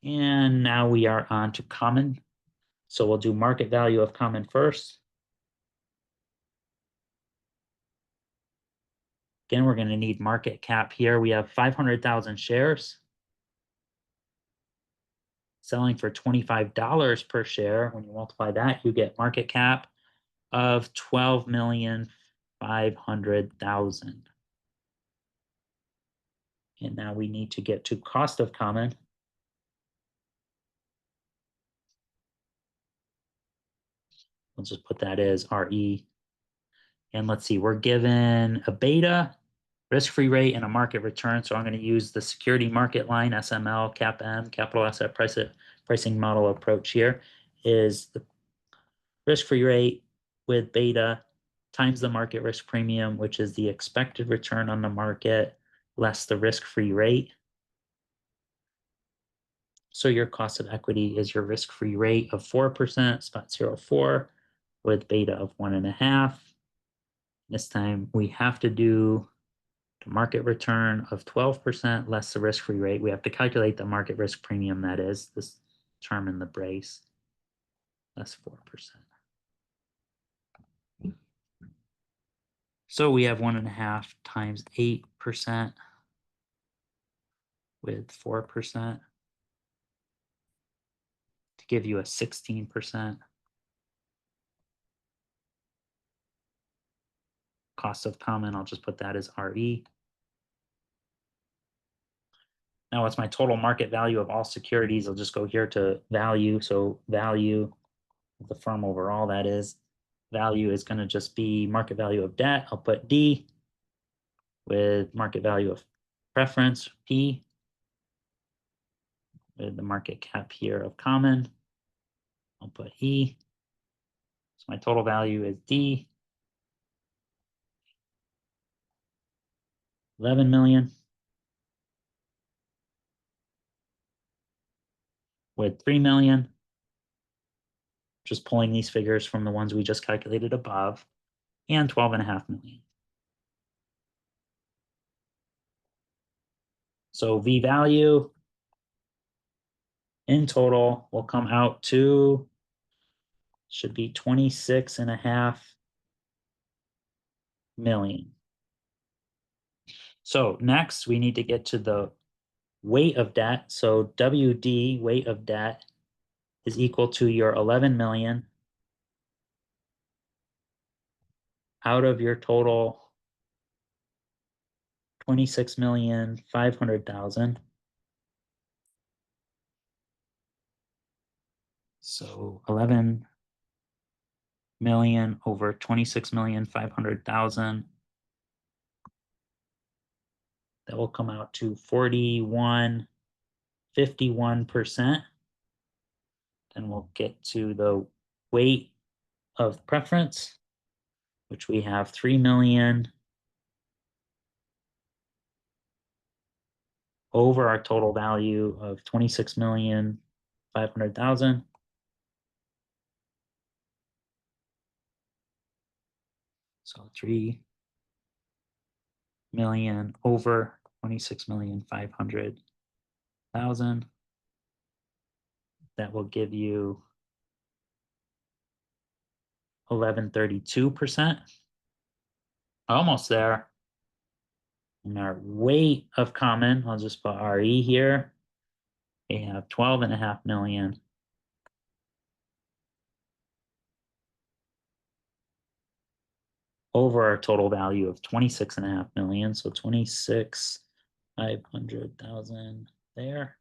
And now we are on to common. So we'll do market value of common first. Again, we're going to need market cap here. We have 500,000 shares selling for $25 per share. When you multiply that, you get market cap of 12,500,000. And now we need to get to cost of common. We'll just put that as RE. And let's see, we're given a beta, risk-free rate, and a market return. So I'm going to use the security market line, SML, CAPM, capital asset pricing model approach here, is the risk-free rate with beta times the market risk premium, which is the expected return on the market less the risk-free rate. So your cost of equity is your risk-free rate of 4%, 0.04, with beta of 1.5. This time we have to do the market return of 12% less the risk-free rate. We have to calculate the market risk premium, that is, this term in the brace, less 4%. So we have 1.5 times 8% with 4% to give you a 16% cost of common. I'll just put that as RE. Now what's my total market value of all securities? I'll just go here to value. So value of the firm overall, that is. Value is going to just be market value of debt. I'll put D with market value of preference, P, with the market cap here of common. I'll put E. So my total value is D, 11 million, with 3 million, just pulling these figures from the ones we just calculated above, and 12.5 million. So V value in total will come out to, should be 26.5 million. So next we need to get to the weight of debt. So WD, weight of debt, is equal to your 11 million out of your total 26,500,000. So 11 million over 26,500,000. That will come out to 41.51%. Then we'll get to the weight of preference, which we have 3 million over our total value of 26,500,000. So 3 million over 26,500,000. That will give you 11.32%. Almost there. And our weight of common, I'll just put RE here. We have 12.5 million over our total value of 26.5 million. So 26,500,000 there.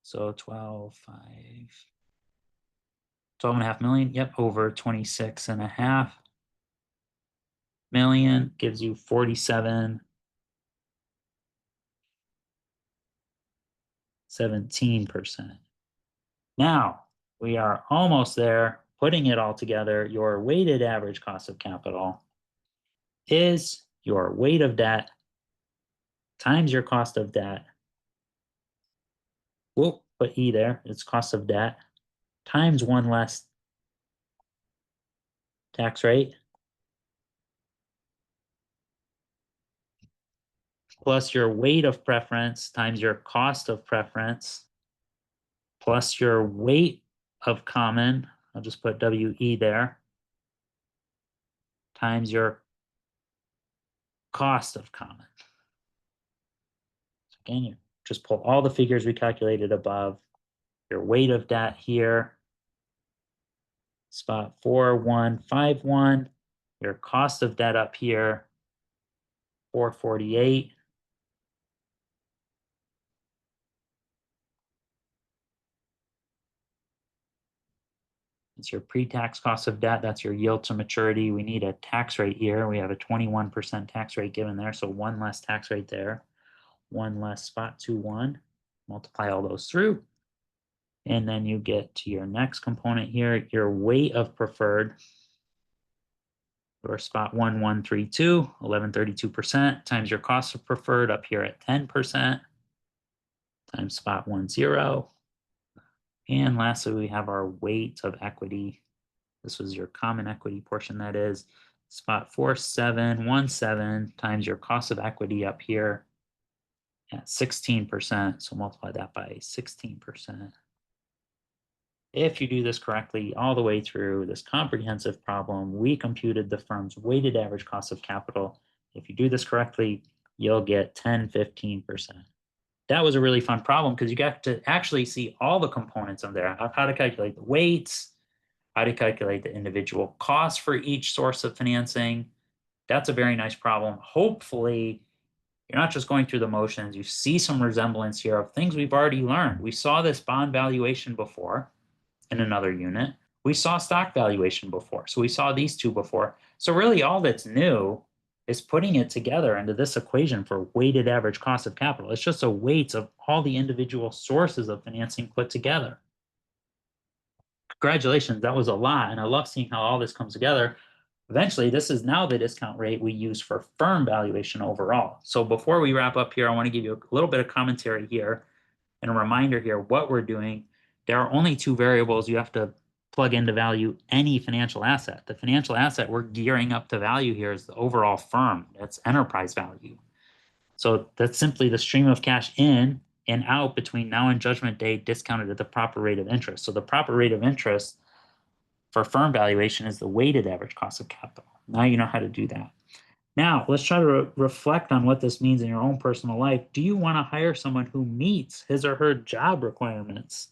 So 12.5 million. Yep, over 26.5 million gives you 47.17%. Now we are almost there. Putting it all together, your weighted average cost of capital is your weight of debt times your cost of debt. We'll put E there, it's cost of debt, times one less tax rate, plus your weight of preference times your cost of preference, plus your weight of common, I'll just put WE there, times your cost of common. So again, you just pull all the figures we calculated above, your weight of debt here, spot 4151, your cost of debt up here, 448. It's your pre-tax cost of debt. That's your yield to maturity. We need a tax rate here. We have a 21% tax rate given there. So one less tax rate there, one less spot 21. Multiply all those through. And then you get to your next component here, your weight of preferred. Your spot 1132, 11.32% times your cost of preferred up here at 10% times spot 10. And lastly, we have our weight of equity. This was your common equity portion, that is spot 4717 times your cost of equity up here at 16%. So multiply that by 16%. If you do this correctly all the way through this comprehensive problem, we computed the firm's weighted average cost of capital. If you do this correctly, you'll get 10-15%. That was a really fun problem because you got to actually see all the components of there, how to calculate the weights, how to calculate the individual costs for each source of financing. That's a very nice problem. Hopefully, you're not just going through the motions. You see some resemblance here of things we've already learned. We saw this bond valuation before in another unit. We saw stock valuation before. So we saw these two before. So really all that's new is putting it together into this equation for weighted average cost of capital. It's just a weights of all the individual sources of financing put together. Congratulations, that was a lot. And I love seeing how all this comes together. Eventually, this is now the discount rate we use for firm valuation overall. So before we wrap up here, I want to give you a little bit of commentary here and a reminder here what we're doing. There are only two variables you have to plug into value any financial asset. The financial asset we're gearing up to value here is the overall firm. That's enterprise value. So that's simply the stream of cash in and out between now and judgment day discounted at the proper rate of interest. So the proper rate of interest for firm valuation is the weighted average cost of capital. Now you know how to do that. Now let's try to reflect on what this means in your own personal life. Do you want to hire someone who meets his or her job requirements?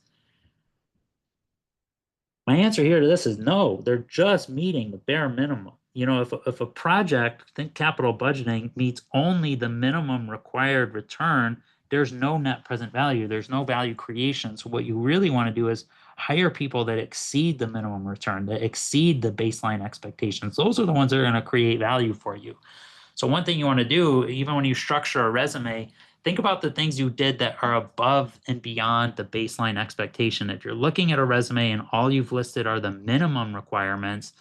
My answer here to this is no. They're just meeting the bare minimum. You know, if a project, think capital budgeting, meets only the minimum required return, there's no net present value. There's no value creation. So what you really want to do is Hire people that exceed the minimum return, that exceed the baseline expectations. Those are the ones that are going to create value for you. So one thing you want to do, even when you structure a resume, think about the things you did that are above and beyond the baseline expectation. If you're looking at a resume and all you've listed are the minimum requirements,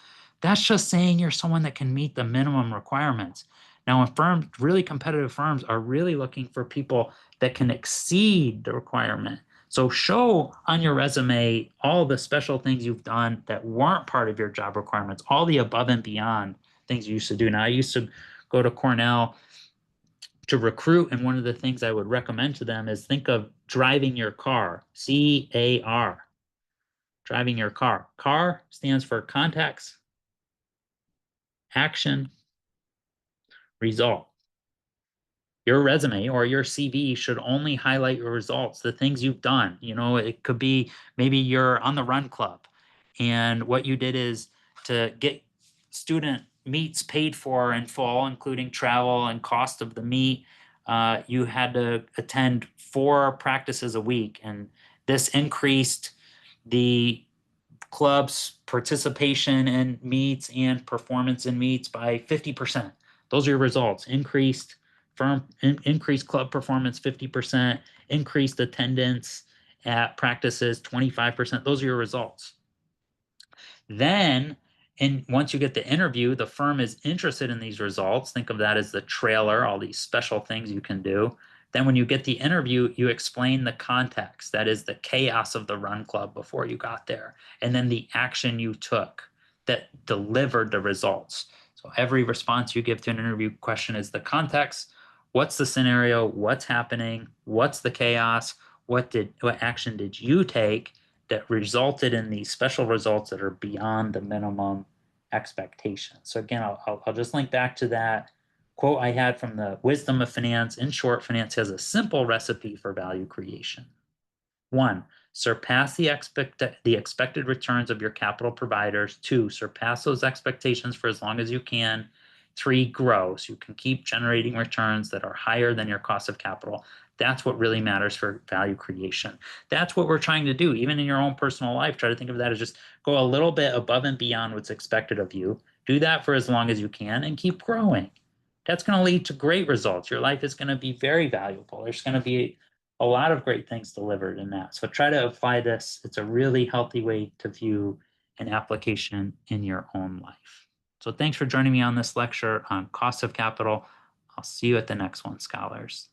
that's just saying you're someone that can meet the minimum requirements. Now, in firms, really competitive firms are really looking for people that can exceed the requirement. So show on your resume all the special things you've done that weren't part of your job requirements, all the above and beyond things you used to do. Now, I used to go to Cornell to recruit, and one of the things I would recommend to them is think of driving your car, CAR, driving your car. CAR stands for context, action, result. Your resume or your CV should only highlight your results, the things you've done. It could be maybe you're on the run club and what you did is to get student meets paid for in full, including travel and cost of the meet. You had to attend 4 practices a week, and this increased the club's participation in meets and performance in meets by 50%. Those are your results. Increased club performance 50%, increased attendance at practices 25%. Those are your results. Then, and once you get the interview, the firm is interested in these results. Think of that as the trailer, all these special things you can do. Then when you get the interview, you explain the context. That is the chaos of the run club before you got there. And then the action you took that delivered the results. So every response you give to an interview question is the context. What's the scenario? What's happening? What's the chaos? What action did you take that resulted in these special results that are beyond the minimum expectation? So again, I'll just link back to that quote I had from the Wisdom of Finance. In short, finance has a simple recipe for value creation. 1, surpass the expected returns of your capital providers. 2, surpass those expectations for as long as you can. 3, grow so you can keep generating returns that are higher than your cost of capital. That's what really matters for value creation. That's what we're trying to do, even in your own personal life. Try to think of that as just go a little bit above and beyond what's expected of you. Do that for as long as you can and keep growing. That's going to lead to great results. Your life is going to be very valuable. There's going to be a lot of great things delivered in that. So try to apply this. It's a really healthy way to view an application in your own life. So thanks for joining me on this lecture on cost of capital. I'll see you at the next one, scholars.